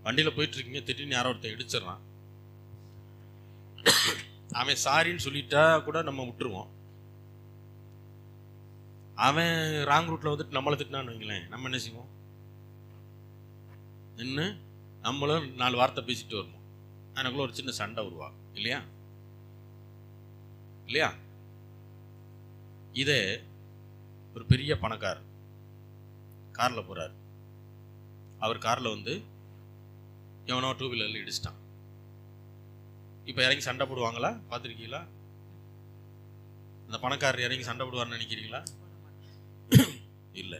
வண்டியில போயிட்டு இருக்கீங்க, திடீர்னு யாரோ ஒருத்தன் இடிச்சிடறான், அவன் சாரின்னு சொல்லிட்டா கூட நம்ம விட்டுருவோம். அவன் ராங் ரூட்ல வந்துட்டு நம்மளை திட்டினான்னு வைங்களேன், நம்ம என்ன செய்வோம்? நின்று நம்மளும் 4 வார்த்தை பேசிட்டு வருவோம். எனக்குள்ள ஒரு சின்ன சண்டை உருவாகும் இல்லையா? இதே ஒரு பெரிய பணக்காரர் கார்ல போறார். அவர் கார்ல வந்து எவனோ 2 வீலர்ல இடிச்சிட்டான். இப்ப இறங்கி சண்டை போடுவாங்களா? பார்த்துருக்கீங்களா? அந்த பணக்காரர் இறங்கி சண்டை போடுவார்னு நினைக்கிறீங்களா? இல்லை.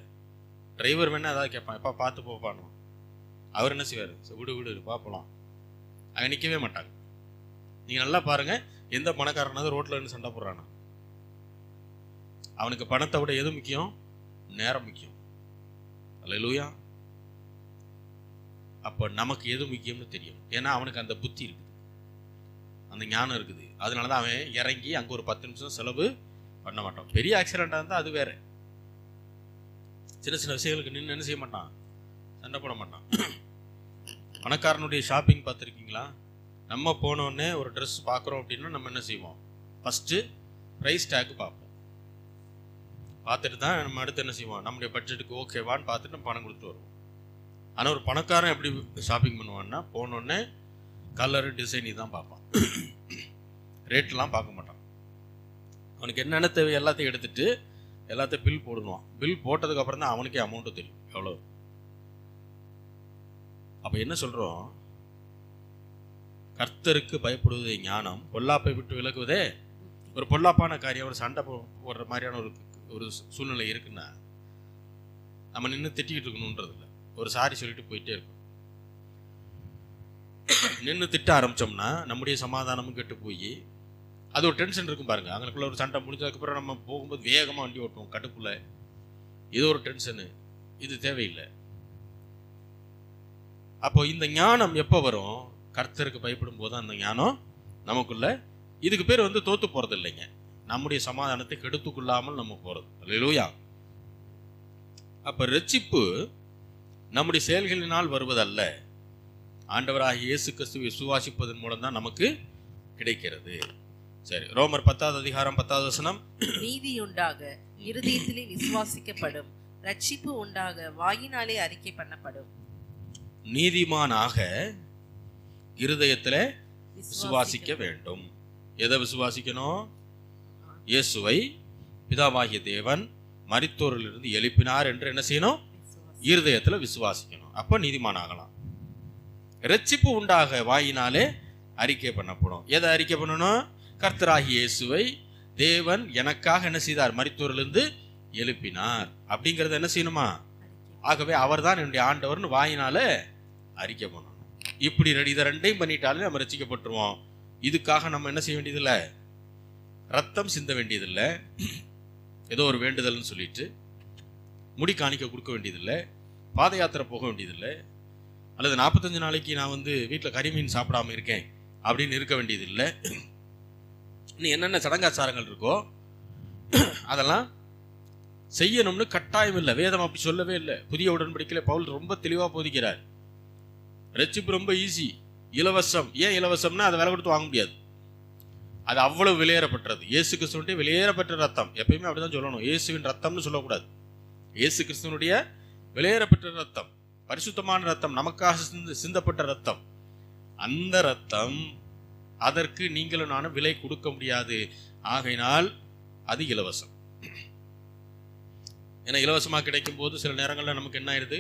டிரைவர் வேணா ஏதாவது கேட்பான், எப்பா பார்த்து போப்பானோ. அவர் என்ன செய்வார்? விடு பார்ப்பலாம். அங்கே நிற்கவே மாட்டாங்க. நீங்கள் நல்லா பாருங்கள், எந்த பணக்காரனாவது ரோட்டில் இருந்து சண்டை போடுறானா? அவனுக்கு பணத்தை விட எது முக்கியம்? நேரம் முக்கியம். அல்லேலூயா. அப்போ நமக்கு எது முக்கியம்னு தெரியும். ஏன்னா அவனுக்கு அந்த புத்தி இருக்குது, அந்த ஞானம் இருக்குது. அதனால தான் அவன் இறங்கி அங்கே ஒரு 10 நிமிஷம் செலவு பண்ண மாட்டான். பெரிய ஆக்சிடெண்ட்டாக இருந்தால் அது வேற. சின்ன சின்ன விஷயங்களுக்கு நின்று என்ன செய்ய மாட்டான்? சண்டை போட மாட்டான். பணக்காரனுடைய ஷாப்பிங் பார்த்துருக்கீங்களா? நம்ம போனோடனே ஒரு ட்ரெஸ் பார்க்குறோம் அப்படின்னா நம்ம என்ன செய்வோம்? ஃபஸ்ட்டு ப்ரைஸ் டேக் பார்ப்போம். பார்த்துட்டு தான் நம்ம அடுத்து என்ன செய்வோம்? நம்முடைய பட்ஜெட்டுக்கு ஓகேவான்னு பார்த்துட்டு நம்ம பணம் கொடுத்து வருவோம். ஆனால் ஒரு பணக்காரன் எப்படி ஷாப்பிங் பண்ணுவான்னா, போனோடனே கலரு டிசைன் இதுதான் பார்ப்பான், ரேட்லாம் பார்க்க மாட்டான். அவனுக்கு என்னென்ன தேவை எல்லாத்தையும் எடுத்துட்டு எல்லாத்தையும் பில் போடுவான். பில் போட்டதுக்கப்புறம் தான் அவனுக்கே அமௌண்ட்டு தெரியும் எவ்வளோ. அப்போ என்ன சொல்கிறோம்? கர்த்தருக்கு பயப்படுவதே ஞானம், பொல்லாப்பை விட்டு விலகுவதே. ஒரு பொல்லாப்பான காரியம், ஒரு சண்டை போடுற மாதிரியான ஒரு சூழ்நிலை இருக்குன்னா நம்ம நின்று திட்டிக்கிட்டு இருக்கணுன்றது இல்லை. ஒரு சாரி சொல்லிட்டு போயிட்டே இருக்கும். நின்று திட்ட ஆரம்பித்தோம்னா நம்முடைய சமாதானமும் கெட்டு போய் அது ஒரு டென்ஷன் இருக்கும் பாருங்க. அவங்களுக்குள்ள ஒரு சண்டை முடிஞ்சதுக்கப்புறம் நம்ம போகும்போது வேகமாக வண்டி ஓட்டுவோம் கட்டுக்குள்ள. இது ஒரு டென்ஷனு, இது தேவையில்லை. அப்போ இந்த ஞானம் எப்போ வரும்? கர்த்தருக்கு பயப்படும் போது அந்த ஞானம் நமக்குள்ள. இதுக்கு பேர் தோத்து போறது இல்லைங்க, நம்முடைய சமாதானத்தை கெடுத்துக்கொள்ளாமல் நம்ம போறது. அல்லேலூயா. அப்ப ரட்சிப்பு நம்முடைய செயல்களினால் வருவதல்ல, ஆண்டவராகிய இயேசு கிறிஸ்துவை விசுவாசிப்பதன் மூலம் தான் நமக்கு கிடைக்கிறது. சரி, ரோமர் 10வது அதிகாரம் 10வது வசனம். நீதி உண்டாக இருதயத்திலே விசுவாசிக்கப்படும், ரட்சிப்பு உண்டாக வாயினாலே அறிக்கை பண்ணப்படும். நீதிமானாக இருதயத்திலே விசுவாசிக்க வேண்டும். எதை விசுவாசிக்கணும்? இயேசுவை பிதாவாகிய தேவன் மரித்தோரிலிருந்து எழுப்பினார் என்று என்ன செய்யணும்? இருதயத்தில் விசுவாசிக்கணும். அப்ப நீதிமான் ஆகலாம். ரட்சிப்பு உண்டாக வாயினாலே அறிக்கை பண்ணப்படும். எதை அறிக்கை பண்ணணும்? கர்த்தராகிய இயேசுவை தேவன் எனக்காக என்ன செய்தார்? மரித்தோரிலிருந்து எழுப்பினார் அப்படிங்கறத என்ன செய்யணுமா? ஆகவே அவர் தான் என்னுடைய ஆண்டவர்னு வாயினால அறிக்கை பண்ணணும். இப்படி இதை ரெண்டையும் பண்ணிட்டாலே நம்ம ரட்சிக்கப்பட்டுருவோம். இதுக்காக நம்ம என்ன செய்ய வேண்டியதில்லை, ரத்தம் சிந்த வேண்டியதில்லை, ஏதோ ஒரு வேண்டுதல்னு சொல்லிட்டு முடி காணிக்க கொடுக்க வேண்டியதில்லை, பாத யாத்திரை போக வேண்டியதில்லை, அல்லது 45 நாளைக்கு நான் வீட்டில் கறிமீன் சாப்பிடாம இருக்கேன் அப்படின்னு இருக்க வேண்டியதில்லை. இன்னும் என்னென்ன சடங்காச்சாரங்கள் இருக்கோ அதெல்லாம் செய்யணும்னு கட்டாயம் இல்லை. வேதம் அப்படி சொல்லவே இல்லை. புதிய உடன்படிக்கையில பவுல் ரொம்ப தெளிவாக போதிக்கிறார். ரட்சிப்பு ரொம்ப ஈஸி, இலவசம். ஏன் இலவசம்னா அதை விலை கொடுத்து வாங்க முடியாது, அது அவ்வளவு வெளியேறப்பட்டது. இயேசு கிறிஸ்துவனுடைய வெளியேறப்பட்ட ரத்தம். எப்பயுமே அப்படிதான் சொல்லணும், இயேசுவின் ரத்தம்னு சொல்லக்கூடாது. இயேசு கிறிஸ்துவனுடைய வெளியேறப்பட்ட ரத்தம், பரிசுத்தமான ரத்தம், நமக்காக சிந்தப்பட்ட ரத்தம். அந்த ரத்தம், அதற்கு நீங்களும் நானும் விலை கொடுக்க முடியாது. ஆகையினால் அது இலவசம். ஏன்னா இலவசமாக கிடைக்கும் போது சில நேரங்களில் நமக்கு என்ன ஆயிடுது,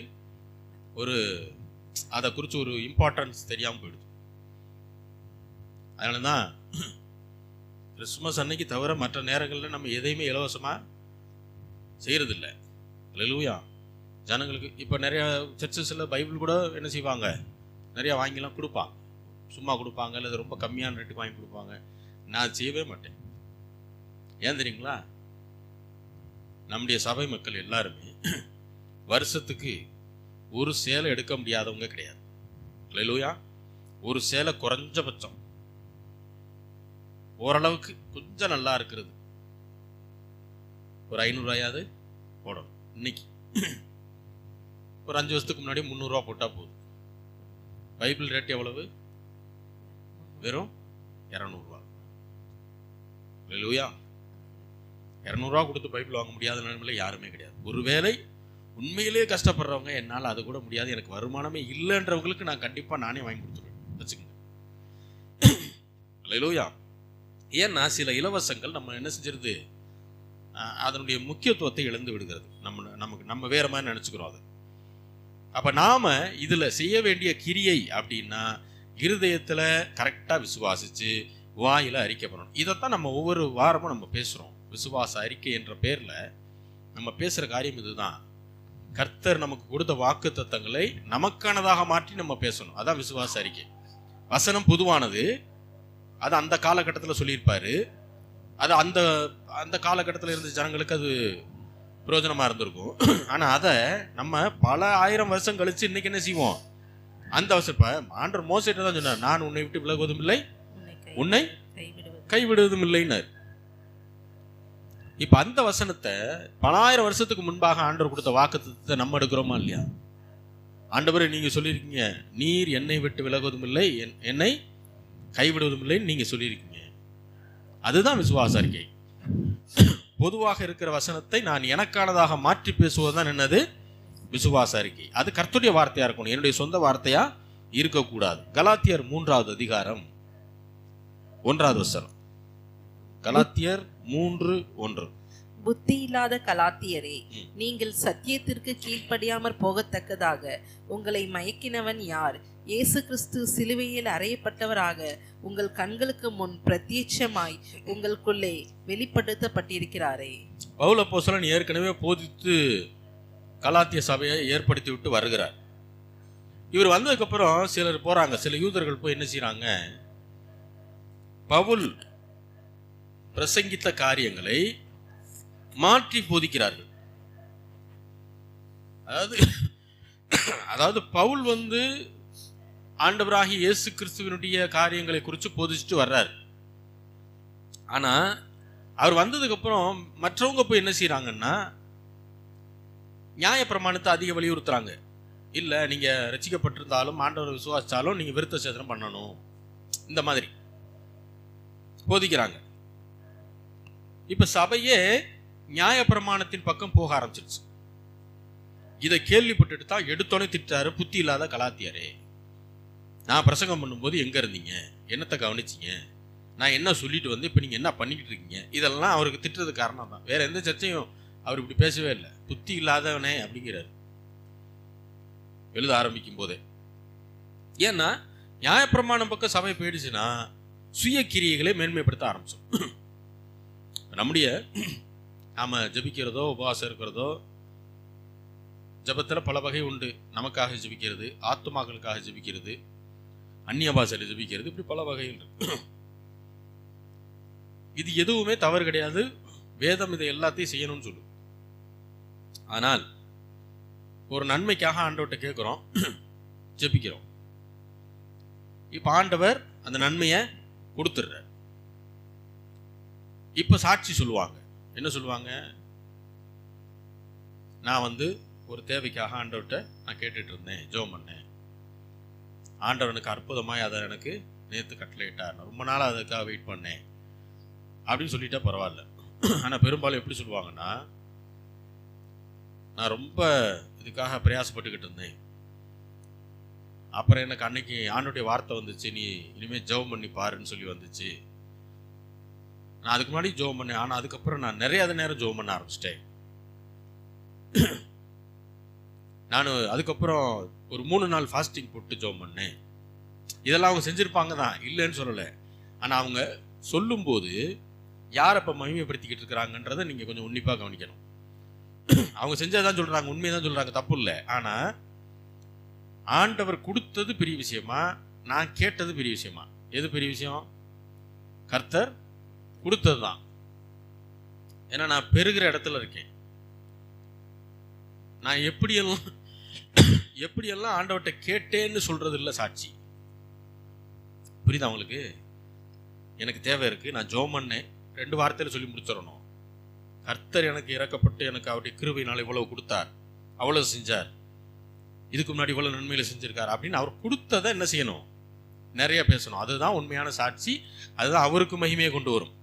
அதை குறித்து ஒரு இம்பார்ட்டன்ஸ் தெரியாமல் போயிடுது. அதனால தான் கிறிஸ்துமஸ் அன்னைக்கு தவிர மற்ற நேரங்களில் நம்ம எதையுமே இலவசமாக செய்யறதில்லை. அல்லேலூயா. ஜனங்களுக்கு இப்போ நிறைய சர்ச்சஸில் பைபிள் கூட என்ன செய்வாங்க, நிறையா வாங்கிலாம் கொடுப்பாங்க, சும்மா கொடுப்பாங்க, இல்லை ரொம்ப கம்மியான ரேட்டுக்கு வாங்கி கொடுப்பாங்க. நான் செய்யவே மாட்டேன். ஏன் தெரியுங்களா? நம்முடைய சபை மக்கள் எல்லாருமே வருஷத்துக்கு ஒரு சேலை எடுக்க முடியாதவங்க கிடையாது. அல்லேலூயா. ஒரு சேலை குறைஞ்சபட்சம் ஓரளவுக்கு கொஞ்சம் நல்லா இருக்கிறது ஒரு 500 ரூபாயாவது போடணும். இன்னைக்கு ஒரு 5 வருஷத்துக்கு முன்னாடி 300 ரூபா போட்டா போதும். பைபிள் ரேட் எவ்வளவு? வெறும் 200 ரூபா. அல்லேலூயா. 200 ரூபா கொடுத்து பைபிள் வாங்க முடியாத நிலைமையில யாருமே கிடையாது. ஒருவேளை உண்மையிலேயே கஷ்டப்படுறவங்க, என்னால் அது கூட முடியாது, எனக்கு வருமானமே இல்லைன்றவங்களுக்கு நான் கண்டிப்பாக நானே வாங்கி கொடுத்துருவேன் வச்சுக்கோங்க. அல்லேலூயா. ஏன்னா சில இலவசங்கள் நம்ம என்ன செஞ்சிருது, அதனுடைய முக்கியத்துவத்தை இழந்து விடுகிறது. நம்ம வேற மாதிரி நினச்சிக்கிறோம் அதை. அப்போ நாம் இதில் செய்ய வேண்டிய கிரியை அப்படின்னா இருதயத்தில் கரெக்டாக விசுவாசித்து வாயில் அறிக்கை பண்ணணும். இதைத்தான் நம்ம ஒவ்வொரு வாரமும் நம்ம பேசுகிறோம். விசுவாச அறிக்கை என்ற பேர்ல நம்ம பேசுற காரியம் இதுதான். கர்த்தர் நமக்கு கொடுத்த வாக்கு தத்தங்களை நமக்கானதாக மாற்றி நம்ம பேசணும். அதான் விசுவாச அறிக்கை. வசனம் பொதுவானது, அது அந்த காலகட்டத்தில் சொல்லியிருப்பாரு. அது அந்த அந்த காலகட்டத்தில் இருந்த ஜனங்களுக்கு அது பிரயோஜனமா இருந்திருக்கும். ஆனா அதை நம்ம பல ஆயிரம் வருஷம் கழிச்சு இன்னைக்கு என்ன செய்வோம்? அந்த வருஷம் ஆண்டவர் மோசேட்ட தான் சொன்னார், நான் உன்னை விட்டு விலகுவதும் இல்லை, உன்னை கைவிடுவதும் இல்லைன்னார். இப்ப அந்த வசனத்தை பல ஆயிரம் வருஷத்துக்கு முன்பாக ஆண்டவர் கொடுத்த வாக்குத்தத்தத்தை நம்ம எடுக்கிறோமா இல்லையா? ஆண்டவரே நீங்க சொல்லியிருக்கீங்க, நீர் என்னை விட்டு விலகுவதும் இல்லை, என்னை கைவிடுவதும் இல்லைன்னு நீங்க சொல்லியிருக்கீங்க. அதுதான் விசுவாச அறிக்கை. பொதுவாக இருக்கிற வசனத்தை நான் எனக்கானதாக மாற்றி பேசுவதுதான் என்னது? விசுவாச அறிக்கை. அது கர்த்தருடைய வார்த்தையா இருக்கணும், என்னுடைய சொந்த வார்த்தையா இருக்கக்கூடாது. கலாத்தியர் 3வது அதிகாரம் 1வது வசனம். கலாத்தியர் 3:1. புத்தி இல்லாத கலாத்தியரே, நீங்கள் சத்தியத்திற்கு கீழ்ப்படியாமற் போகத்தக்கதாக உங்களை மயக்கினவன் யார்? இயேசு கிறிஸ்து சிலுவையில் அறையப்பட்டவராக உங்கள் கண்களுக்கு முன் பிரத்யட்சமாய் உங்களுக்குள்ளே வெளிப்படுத்தப்பட்டிருக்கிறாரே. பவுல் அப்போஸ்தலன் ஏற்கனவே போதித்து கலாத்திய சபையை ஏற்படுத்தி விட்டு வருகிறார். இவர் வந்ததுக்கு அப்புறம் சிலர் போறாங்க, சில யூதர்கள் போய் என்ன செய்யறாங்க, பவுல் பிரசங்கித்த காரியங்களை மாற்றி போதிக்கிறார்கள். அதாவது பவுல் ஆண்டவராகிய இயேசு கிறிஸ்துவினுடைய காரியங்களை குறித்து போதிச்சுட்டு வர்றார். ஆனா அவர் வந்ததுக்கு அப்புறம் மற்றவங்க போய் என்ன செய்யறாங்கன்னா, நியாய பிரமாணத்தை அதிக வலியுறுத்துறாங்க. இல்ல நீங்க ரட்சிக்கப்பட்டிருந்தாலும் ஆண்டவரை விசுவாசிச்சாலும் நீங்க விருத்த சேதனம் பண்ணணும், இந்த மாதிரி போதிக்கிறாங்க. இப்ப சபையே நியாய பிரமாணத்தின் பக்கம் போக ஆரம்பிச்சிருச்சு. இதை கேள்விப்பட்டுட்டு தான் எடுத்தோன்னே திட்டாரு, புத்தி இல்லாத கலாத்தியரே, நான் பிரசங்கம் பண்ணும்போது எங்க இருந்தீங்க, என்னத்தை கவனிச்சிங்க, நான் என்ன சொல்லிட்டு வந்து இப்ப நீங்க என்ன பண்ணிக்கிட்டு இருக்கீங்க, இதெல்லாம் அவருக்கு திட்டுறது காரணம் தான். வேற எந்த சர்ச்சையும் அவர் இப்படி பேசவே இல்லை. புத்தி இல்லாதவனே அப்படிங்கிறாரு எழுத ஆரம்பிக்கும் போதே. ஏன்னா நியாயப்பிரமாணம் பக்கம் சபை போயிடுச்சுன்னா சுய கிரியைகளை மேன்மைப்படுத்த ஆரம்பிச்சோம். நம்முடைய நாம ஜபிக்கிறதோ உபவாசம் இருக்கிறதோ, ஜபத்தில் பல வகை உண்டு. நமக்காக ஜபிக்கிறது, ஆத்துமாக்களுக்காக ஜபிக்கிறது, அந்நிய பாஷையில் ஜபிக்கிறது, இப்படி பல வகைகள் இருக்கு. இது எதுவுமே தவறு கிடையாது. வேதம் இதை எல்லாத்தையும் செய்யணும்னு சொல்லு. ஆனால் ஒரு நன்மைக்காக ஆண்டவர்கிட்ட கேட்கிறோம், ஜபிக்கிறோம். இப்ப ஆண்டவர் அந்த நன்மையை கொடுத்துடுறார். இப்ப சாட்சி சொல்லுவாங்க. என்ன சொல்லுவாங்க? நான் ஒரு தேவைக்காக ஆண்டவர்கிட்ட நான் கேட்டுட்டு இருந்தேன், ஜெபம் பண்ணேன், ஆண்டவர் எனக்கு அற்புதமாய் அதை எனக்கு நேற்று கட்டளையிட்டார், நான் ரொம்ப நாளாக அதுக்காக வெயிட் பண்ணேன் அப்படின்னு சொல்லிட்டா பரவாயில்ல. ஆனால் பெரும்பாலும் எப்படி சொல்லுவாங்கன்னா, நான் ரொம்ப இதுக்காக பிரயாசப்பட்டுக்கிட்டு இருந்தேன், அப்புறம் எனக்கு அன்னைக்கு ஆண்டவருடைய வார்த்தை வந்துச்சு, நீ இனிமேல் ஜெபம் பண்ணி பாருன்னு சொல்லி வந்துச்சு, நான் அதுக்கு முன்னாடி ஜெபம் பண்ணேன், ஆனால் அதுக்கப்புறம் நான் நிறைய நேரம் ஜெபம் பண்ண ஆரம்பிச்சிட்டேன், நான் அதுக்கப்புறம் ஒரு 3 நாள் ஃபாஸ்டிங் போட்டு ஜெபம் பண்ணேன். இதெல்லாம் அவங்க செஞ்சிருப்பாங்க தான், இல்லைன்னு சொல்லலை. ஆனால் அவங்க சொல்லும்போது யார் அப்போ மகிமைப்படுத்திக்கிட்டு இருக்கிறாங்கன்றதை நீங்கள் கொஞ்சம் உன்னிப்பாக கவனிக்கணும். அவங்க செஞ்சதான் சொல்கிறாங்க, உண்மையை தான் சொல்கிறாங்க, தப்பு இல்லை. ஆனால் ஆண்டவர் கொடுத்தது பெரிய விஷயமா, நான் கேட்டது பெரிய விஷயமா? எது பெரிய விஷயம்? கர்த்தர் கொடுத்தது தான். ஏன்னா நான் பெருகிற இடத்துல இருக்கேன். நான் எப்படியெல்லாம் ஆண்டவர்கிட்ட கேட்டேன்னு சொல்றது இல்லை சாட்சி. புரியுதா உங்களுக்கு? எனக்கு தேவை இருக்கு, நான் ஜெபம் பண்ணேன், 2 வார்த்தையில சொல்லி முடிச்சிடணும். கர்த்தர் எனக்கு இறக்கப்பட்டு எனக்கு அவருடைய கிருபையினால் இவ்வளவு கொடுத்தார், அவ்வளவு செஞ்சார், இதுக்கு முன்னாடி இவ்வளவு நன்மையில செஞ்சிருக்கார் அப்படின்னு அவர் கொடுத்ததை என்ன செய்யணும்? நிறைய பேசணும். அதுதான் உண்மையான சாட்சி. அதுதான் அவருக்கு மகிமையை கொண்டு வரும்.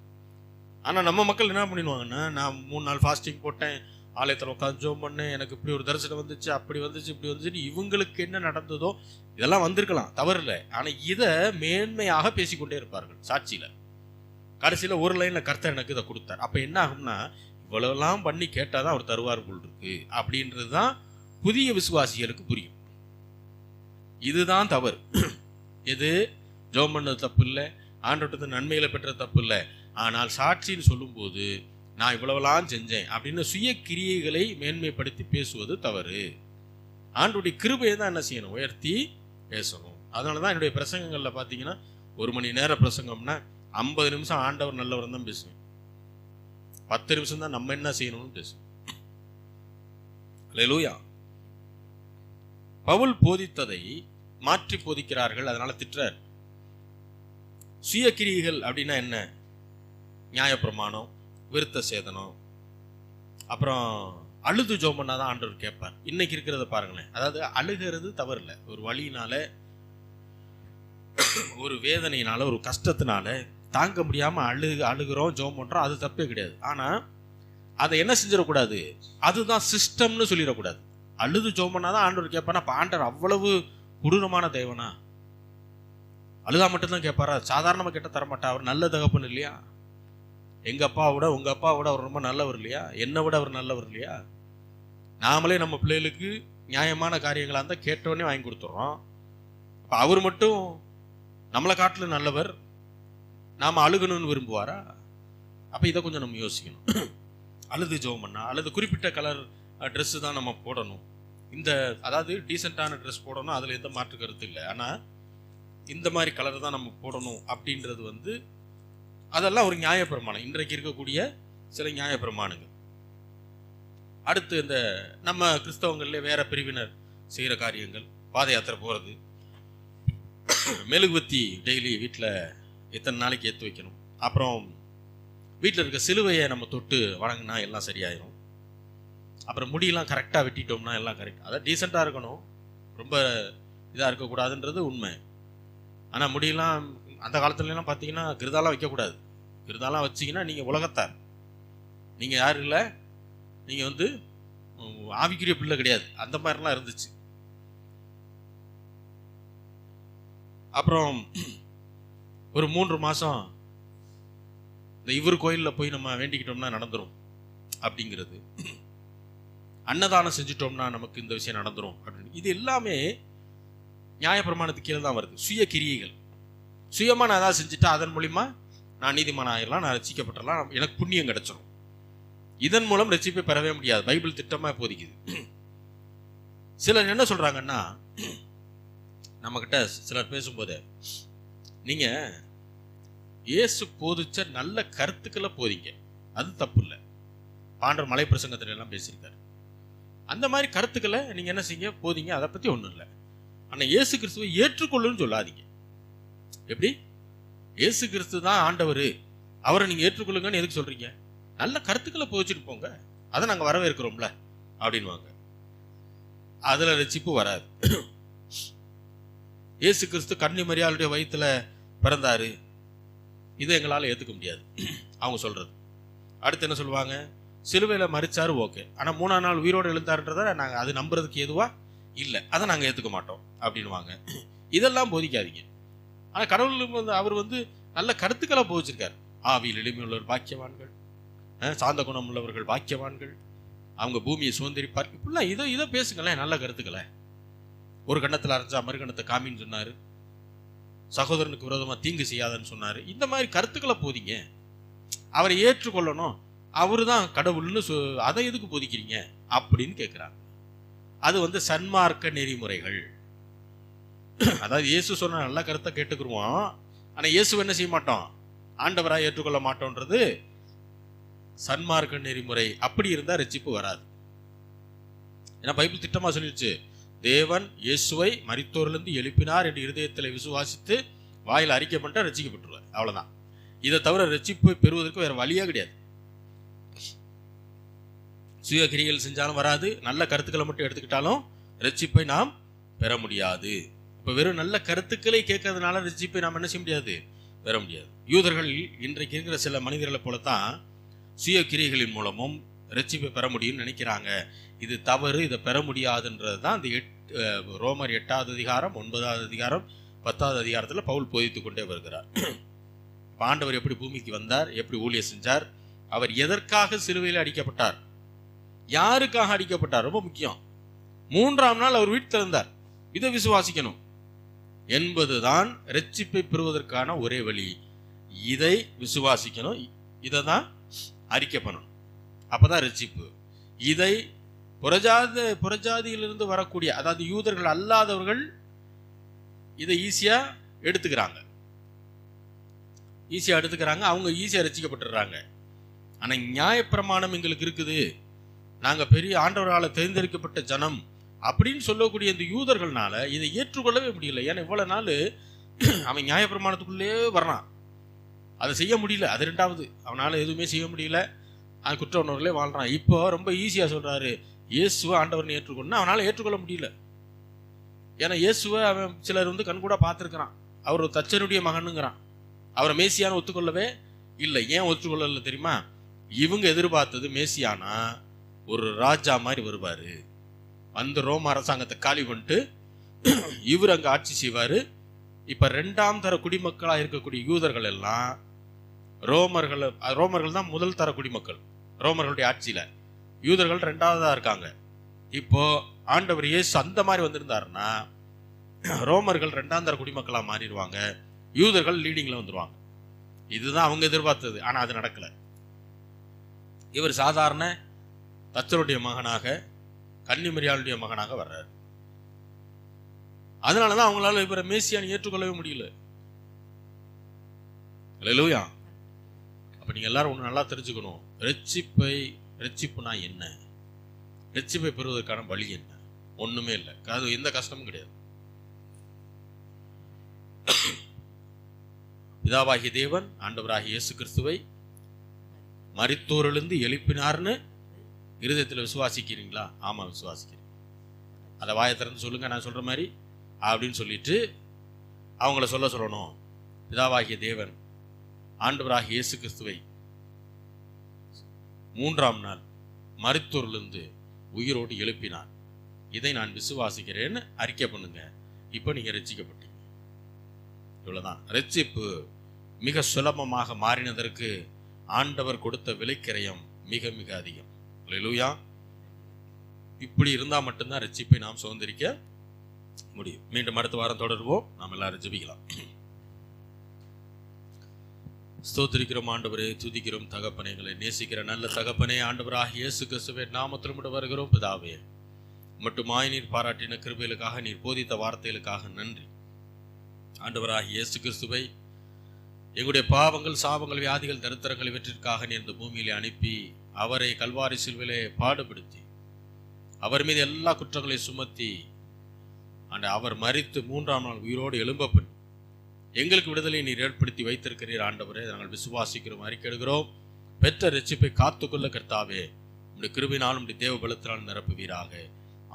ஆனால் நம்ம மக்கள் என்ன பண்ணிடுவாங்கன்னா, நான் 3 நாள் ஃபாஸ்டிங் போட்டேன், ஆலயத்தில் உட்காந்து ஜெபம் பண்ணேன், எனக்கு இப்படி ஒரு தரிசனம் வந்துச்சு, அப்படி வந்துச்சு, இப்படி வந்துச்சு, இவங்களுக்கு என்ன நடந்ததோ இதெல்லாம் வந்திருக்கலாம், தவறு இல்லை. ஆனால் இதை மேன்மையாக பேசிக்கொண்டே இருப்பார்கள் சாட்சியில். கடைசியில் ஒரு லைனில் கர்த்தர் எனக்கு இதை கொடுத்தார். அப்போ என்ன ஆகும்னா, இவ்வளவுலாம் பண்ணி கேட்டால் தான் அவர் தருவார் போல் இருக்கு அப்படின்றது தான் புதிய விசுவாசிகளுக்கு புரியும். இதுதான் தவறு. எது? ஜெபம் பண்ணது தப்பு இல்லை, ஆண்டவர்கிட்ட நன்மைகளை பெற்ற தப்பு இல்லை. ஆனால் சாட்சின்னு சொல்லும்போது நான் இவ்வளவெல்லாம் செஞ்சேன் அப்படின்னு சுய கிரியைகளை மேன்மைப்படுத்தி பேசுவது தவறு. ஆண்டவருடைய கிருபையை தான் என்ன செய்யணும்? உயர்த்தி பேசணும். அதனால தான் என்னுடைய பிரசங்கங்களில் பார்த்தீங்கன்னா 1 மணி நேர பிரசங்கம்னா 50 நிமிஷம் ஆண்டவர் நல்லவர் தான் பேசுவேன், 10 நிமிஷம் தான் நம்ம என்ன செய்யணும்னு பேசுவேன். அல்லேலூயா. பவுல் போதித்ததை மாற்றி போதிக்கிறார்கள், அதனால திட்டுறார். சுய கிரியைகள் அப்படின்னா என்ன? நியாயப்பிரமாணம், விருத்த சேதனம், அப்புறம் அழுது ஜெபம் பண்ணாதான் ஆண்டவர் கேட்பார். இன்னைக்கு இருக்கிறத பாருங்களேன். அதாவது அழுகிறது தவறு இல்லை. ஒரு வலியினால, ஒரு வேதனையினால, ஒரு கஷ்டத்தினால தாங்க முடியாம அழுகிறோம், ஜெபம் பண்றோம், அது தப்பே கிடையாது. ஆனா அதை என்ன செஞ்சிடக்கூடாது? அதுதான் சிஸ்டம்னு சொல்லிடக்கூடாது. அழுது ஜெபம் பண்ணாதான் ஆண்டவர் கேட்பானா? அப்ப ஆண்டவர் அவ்வளவு கொடூரமான தேவனா? அழுதா மட்டும்தான் கேட்பாரா? சாதாரணமா கேட்ட தரமாட்டா? அவர் நல்ல தகப்பன் இல்லையா? எங்க அப்பாவை விட உங்க அப்பாவை விட அவர் ரொம்ப நல்லவர் இல்லையா? என்னை விட அவர் நல்லவர் இல்லையா? நாமளே நம்ம பிள்ளைகளுக்கு நியாயமான காரியங்களா இருந்தால் கேட்டோடனே வாங்கி கொடுத்துட்றோம். அப்போ அவர் மட்டும் நம்மளை காட்டிலும் நல்லவர், நாம் அழுகணும்னு விரும்புவாரா? அப்போ இதை கொஞ்சம் நம்ம யோசிக்கணும். அழுது ஜெபம் பண்ணா, அல்லது குறிப்பிட்ட கலர் ட்ரெஸ்ஸு தான் நம்ம போடணும், அதாவது டீசெண்டான ட்ரெஸ் போடணும், அதில் எந்த மாற்று கருத்து இல்லை. ஆனால் இந்த மாதிரி கலர் தான் நம்ம போடணும் அப்படின்றது அதெல்லாம் ஒரு நியாயப்பிரமாணம், இன்றைக்கு இருக்கக்கூடிய சில நியாயப்பிரமாணங்கள். அடுத்து இந்த நம்ம கிறிஸ்தவங்கள்ல வேற பிரிவினர் செய்கிற காரியங்கள், பாத யாத்திரை போகிறது, மெழுகுவத்தி டெய்லி வீட்டில் எத்தனை நாளைக்கு ஏற்றி வைக்கணும், அப்புறம் வீட்டில் இருக்க சிலுவையை நம்ம தொட்டு வணங்கினா எல்லாம் சரியாயிரும், அப்புறம் முடியெல்லாம் கரெக்டாக வெட்டிட்டோம்னா எல்லாம் கரெக்ட். அதாவது டீசெண்டாக இருக்கணும், ரொம்ப இதாக இருக்கக்கூடாதுன்றது உண்மை. ஆனால் முடியெல்லாம் அந்த காலத்துலலாம் பார்த்தீங்கன்னா கிருதாலாம் வைக்கக்கூடாது. கிருதாலாம் வச்சிங்கன்னா நீங்கள் உலகத்தார், நீங்கள் யாரும் இல்லை, நீங்கள் ஆவிக்குரிய பிள்ளை கிடையாது. அந்த மாதிரிலாம் இருந்துச்சு. அப்புறம் ஒரு 3 மாதம் இந்த இவர் கோயிலில் போய் நம்ம வேண்டிக்கிட்டோம்னா நடந்துரும் அப்படிங்கிறது, அன்னதானம் செஞ்சுட்டோம்னா நமக்கு இந்த விஷயம் நடந்துரும் அப்படின்னு. இது எல்லாமே நியாயப்பிரமாணத்துக்கு கீழே தான் வருது. சுய கிரியைகள். சுயமாக நான் ஏதாவது செஞ்சுட்டா அதன் மூலிமா நான் நீதிமான் ஆயிடலாம், நான் ரட்சிக்கப்பட்டுடலாம், எனக்கு புண்ணியம் கிடைச்சிடும். இதன் மூலம் ரட்சிப்பை பெறவே முடியாது. பைபிள் திட்டமாக போதிக்குது. சிலர் என்ன சொல்றாங்கன்னா, நம்மக்கிட்ட சிலர் பேசும்போது, நீங்க இயேசு போதிச்ச நல்ல கருத்துக்களை போதிங்க, அது தப்பு இல்லை. பாண்டவர் மலை பிரசங்கத்துல எல்லாம் பேசியிருக்காரு. அந்த மாதிரி கருத்துக்களை நீங்க என்ன செய்யுங்க, போதிங்க, அதை பத்தி ஒன்றும் இல்லை. ஆனால் இயேசு கிறிஸ்துவை ஏற்றுக்கொள்ளுன்னு சொல்லாதீங்க. எப்படி? இயேசு கிறிஸ்து தான் ஆண்டவர், அவரை நீங்க ஏற்றுக்கொள்ளுங்கன்னு எதுக்கு சொல்றீங்க? நல்ல கருத்துக்களை போதிச்சுட்டு போங்க, அதை நாங்கள் வரவேற்கிறோம்ல அப்படின்வாங்க. அதுல ரட்சிப்பு வராது. இயேசு கிறிஸ்து கன்னி மரியாளுடைய வயிற்றுல பிறந்தாரு, இதை எங்களால் ஏற்றுக்க முடியாது அவங்க சொல்றது. அடுத்து என்ன சொல்லுவாங்க? சிலுவையில் மரிச்சாரு, ஓகே, ஆனால் 3ஆம் நாள் உயிரோடு எழுந்தாருன்றதை நாங்கள் அது நம்புறதுக்கு எதுவா இல்லை, அதை நாங்கள் ஏற்றுக்க மாட்டோம் அப்படின்வாங்க. இதெல்லாம் போதிக்காதீங்க. ஆனால் கடவுள் அவர் நல்ல கருத்துக்களை போதிச்சிருக்காரு. ஆவியில் எளிமையுள்ளவர் பாக்கியவான்கள், சாந்த குணம் உள்ளவர்கள் பாக்கியவான்கள், அவங்க பூமியை சுதந்திரிப்பார், இப்படிலாம் இதை பேசுங்களேன், நல்ல கருத்துக்களை. ஒரு கண்ணத்தில் அரைஞ்சா மறு கண்ணத்தை காமின்னு சொன்னார், சகோதரனுக்கு விரோதமாக தீங்கு செய்யாதன்னு சொன்னார். இந்த மாதிரி கருத்துக்களை போதிங்க. அவரை ஏற்றுக்கொள்ளணும், அவரு தான் கடவுள்னு அதை எதுக்கு போதிக்கிறீங்க அப்படின்னு கேட்குறாங்க. அது சன்மார்க்க நெறிமுறைகள். அதாவது இயேசு சொன்ன நல்ல கருத்தை கேட்டுக்குருவோம், ஆனால் இயேசு என்ன செய்ய மாட்டோம், ஆண்டவராக ஏற்றுக்கொள்ள மாட்டோன்றது சன்மார்க்க நெறிமுறை. அப்படி இருந்தால் ரட்சிப்பு வராது. ஏன்னா பைபிள் திட்டமாக சொல்லிடுச்சு, தேவன் இயேசுவை மரித்தோரிலிருந்து எழுப்பினார் என்று இருதயத்தில் விசுவாசித்து வாயில் அறிக்கை பண்ணிட்டா ரட்சிக்கப்பட்டுருவார். அவ்வளோதான். இதை தவிர ரட்சிப்பு பெறுவதற்கு வேற வழியே கிடையாது. சுய கிரிகள் செஞ்சாலும் வராது, நல்ல கருத்துக்களை மட்டும் எடுத்துக்கிட்டாலும் ரட்சிப்பை நாம் பெற முடியாது. இப்போ வெறும் நல்ல கருத்துக்களை கேட்கறதுனால ரட்சிப்பை நாம் என்ன செய்ய முடியாது, பெற முடியாது. யூதர்கள் இன்றைக்கு இருக்கிற சில மனிதர்களை போலத்தான் சுய கிரிகளின் மூலமும் ரட்சிப்பை பெற முடியும்னு நினைக்கிறாங்க. இது தவறு, இதை பெற முடியாதுன்றது தான் இந்த ரோமர் 8ஆவது அதிகாரம் 9ஆவது அதிகாரம் 10ஆவது அதிகாரத்தில் பவுல் போதித்து கொண்டே வருகிறார். ஆண்டவர் எப்படி பூமிக்கு வந்தார், எப்படி ஊழியம் செஞ்சார், அவர் எதற்காக சிலுவையில் அடிக்கப்பட்டார், யாருக்காக அடிக்கப்பட்டார், ரொம்ப முக்கியம். 3ஆம் நாள் அவர் வீட்டில் இருந்தார், இதை விசுவாசிக்கணும் என்பதுதான் ரட்சிப்பை பெறுவதற்கான ஒரே வழி. இதை விசுவாசிக்கணும், இதை தான் அறிக்கை பண்ணணும். அப்பதான் ரட்சிப்பு. இதை புறஜாதியிலிருந்து வரக்கூடிய, அதாவது யூதர்கள் அல்லாதவர்கள் இதை ஈஸியா எடுத்துக்கிறாங்க. அவங்க ஈஸியா ரட்சிக்கப்பட்டுறாங்க. ஆனா நியாயப்பிரமாணம் எங்களுக்கு இருக்குது, நாங்க பெரிய ஆண்டவரால் தேர்ந்தெடுக்கப்பட்ட ஜனம் அப்படின்னு சொல்லக்கூடிய இந்த யூதர்கள்னால இதை ஏற்றுக்கொள்ளவே முடியல. ஏன்னா இவ்வளவு நாள் அவன் நியாயப்பிரமாணத்துக்குள்ளே வர்றான், அதை செய்ய முடியல. அது ரெண்டாவது, அவனால எதுவுமே செய்ய முடியல, அது குற்ற உணர்வுகளே வாழ்றான். இப்போ ரொம்ப ஈஸியா சொல்றாரு இயேசுவை ஆண்டவர்னு ஏற்றுக்கொள்ளணும். அவனால ஏற்றுக்கொள்ள முடியல. ஏன்னா இயேசுவை அவன் சிலர் கண்கூட பார்த்துருக்கிறான். அவர் ஒரு தச்சனுடைய மகனுங்கிறான். அவரை மேசியான்னு ஒத்துக்கொள்ளவே இல்லை. ஏன் ஒத்துக்கொள்ளல தெரியுமா? இவங்க எதிர்பார்த்தது மேசியானா ஒரு ராஜா மாதிரி வருவாரு, ரோம அரசாங்கத்தை காலி பண்ணிட்டு இவர் அங்க ஆட்சி செய்வாரு. இப்ப 2ஆம் தர குடிமக்களா இருக்கக்கூடிய யூதர்கள் எல்லாம் ரோமர்கள் தான் முதல் தர குடிமக்கள் ரோமர்களுடைய ஆட்சியில. யூதர்கள் 2ஆவதா இருக்காங்க. இப்போ ஆண்டவர் இயேசு அந்த மாதிரி வந்திருந்தாருன்னா ரோமர்கள் 2ஆம் தர குடிமக்களா மாறிடுவாங்க, யூதர்கள் லீடிங்ல வந்துருவாங்க. இதுதான் அவங்க எதிர்பார்த்தது. ஆனா அது நடக்கல. இவர் சாதாரண தச்சருடைய மகனாக, கன்னிமரியாளுடைய மகனாக வர்றாரு. அதனாலதான் அவங்களால இவரை மேசியான்னு ஏற்றுக்கொள்ளவே முடியல. அல்லேலூயா. அப்ப நீங்க எல்லாரும் ஒண்ணு நல்லா தெரிஞ்சுக்கணும். ரட்சிப்புனா என்ன, ரட்சிப்பை பெறுவதற்கான வழி என்ன? ஒண்ணுமே இல்லை, அது எந்த கஷ்டமும் கிடையாது. பிதாவாகிய தேவன் ஆண்டவராகிய இயேசு கிறிஸ்துவை மரித்தோரிலிருந்து எழுப்பினார்னு இருதயத்தில் விசுவாசிக்கிறீங்களா? ஆமா, விசுவாசிக்கிறேன். அதை வாயை திறந்து சொல்லுங்க, நான் சொல்ற மாதிரி அப்படின்னு சொல்லிட்டு அவங்கள சொல்லணும். பிதாவாகிய தேவன் ஆண்டவராகிய இயேசு கிறிஸ்துவை 3ஆம் நாள் மரித்தோரிலிருந்து உயிரோடு எழுப்பினார், இதை நான் விசுவாசிக்கிறேன்னு அறிக்கை பண்ணுங்க. இப்ப நீங்க ரட்சிக்கப்பட்டீங்க. இவ்வளவுதான். ரட்சிப்பு மிக சுலபமாக மாறினதற்கு ஆண்டவர் கொடுத்த விலைக்கிரயம் மிக மிக அதிகம். அல்லேலூயா. இப்படி இருந்தா மட்டும்தான் ரட்சிப்பை நாம் சுதந்திரிக்க முடியும். மீண்டும் அடுத்த வாரம் தொடருவோம். நாம் எல்லாரும் ஜெபிக்கலாம். ஸ்தோத்திரிக்கிறோம் ஆண்டவரே, துதிக்கிறோம் தகப்பனே, எங்களை நேசிக்கிற நல்ல தகப்பனே, ஆண்டவராகிய இயேசு கிறிஸ்துவின் நாமத்தில் வருகிறோம் பிதாவே. மட்டுமாய் நீர் பாராட்டின கிருபைகளுக்காக, நீர் போதித்த வார்த்தைகளுக்காக நன்றி. ஆண்டவராகிய இயேசு கிறிஸ்துவை எங்களுடைய பாவங்கள், சாபங்கள், வியாதிகள், தரித்திரங்கள் இவற்றிற்காக நீர் இந்த பூமியிலே அனுப்பி அவரை கல்வாரி சிலுவையிலே பாடுபடுத்தி அவர் மீது எல்லா குற்றங்களையும் சுமத்தி அவர் மரித்து 3ஆம் நாள் உயிரோடு எழும்ப பண்ணி எங்களுக்கு விடுதலை நீர் ஏற்படுத்தி வைத்திருக்கிறீர். ஆண்டவரே, நாங்கள் விசுவாசிக்கிறோம், அறிக்கையிடுகிறோம். பெற்ற ரட்சிப்பை காத்துக்கொள்ள கர்த்தாவே உம்முடைய கிருபையினால் உம்முடைய தேவ பலத்தினால் நிரப்புவீராக.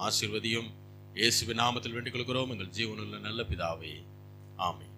ஆசீர்வதியும். இயேசுவின் நாமத்தில் வேண்டிக் கொள்கிறோம் எங்கள் ஜீவனுள்ள நல்ல பிதாவே. ஆமென்.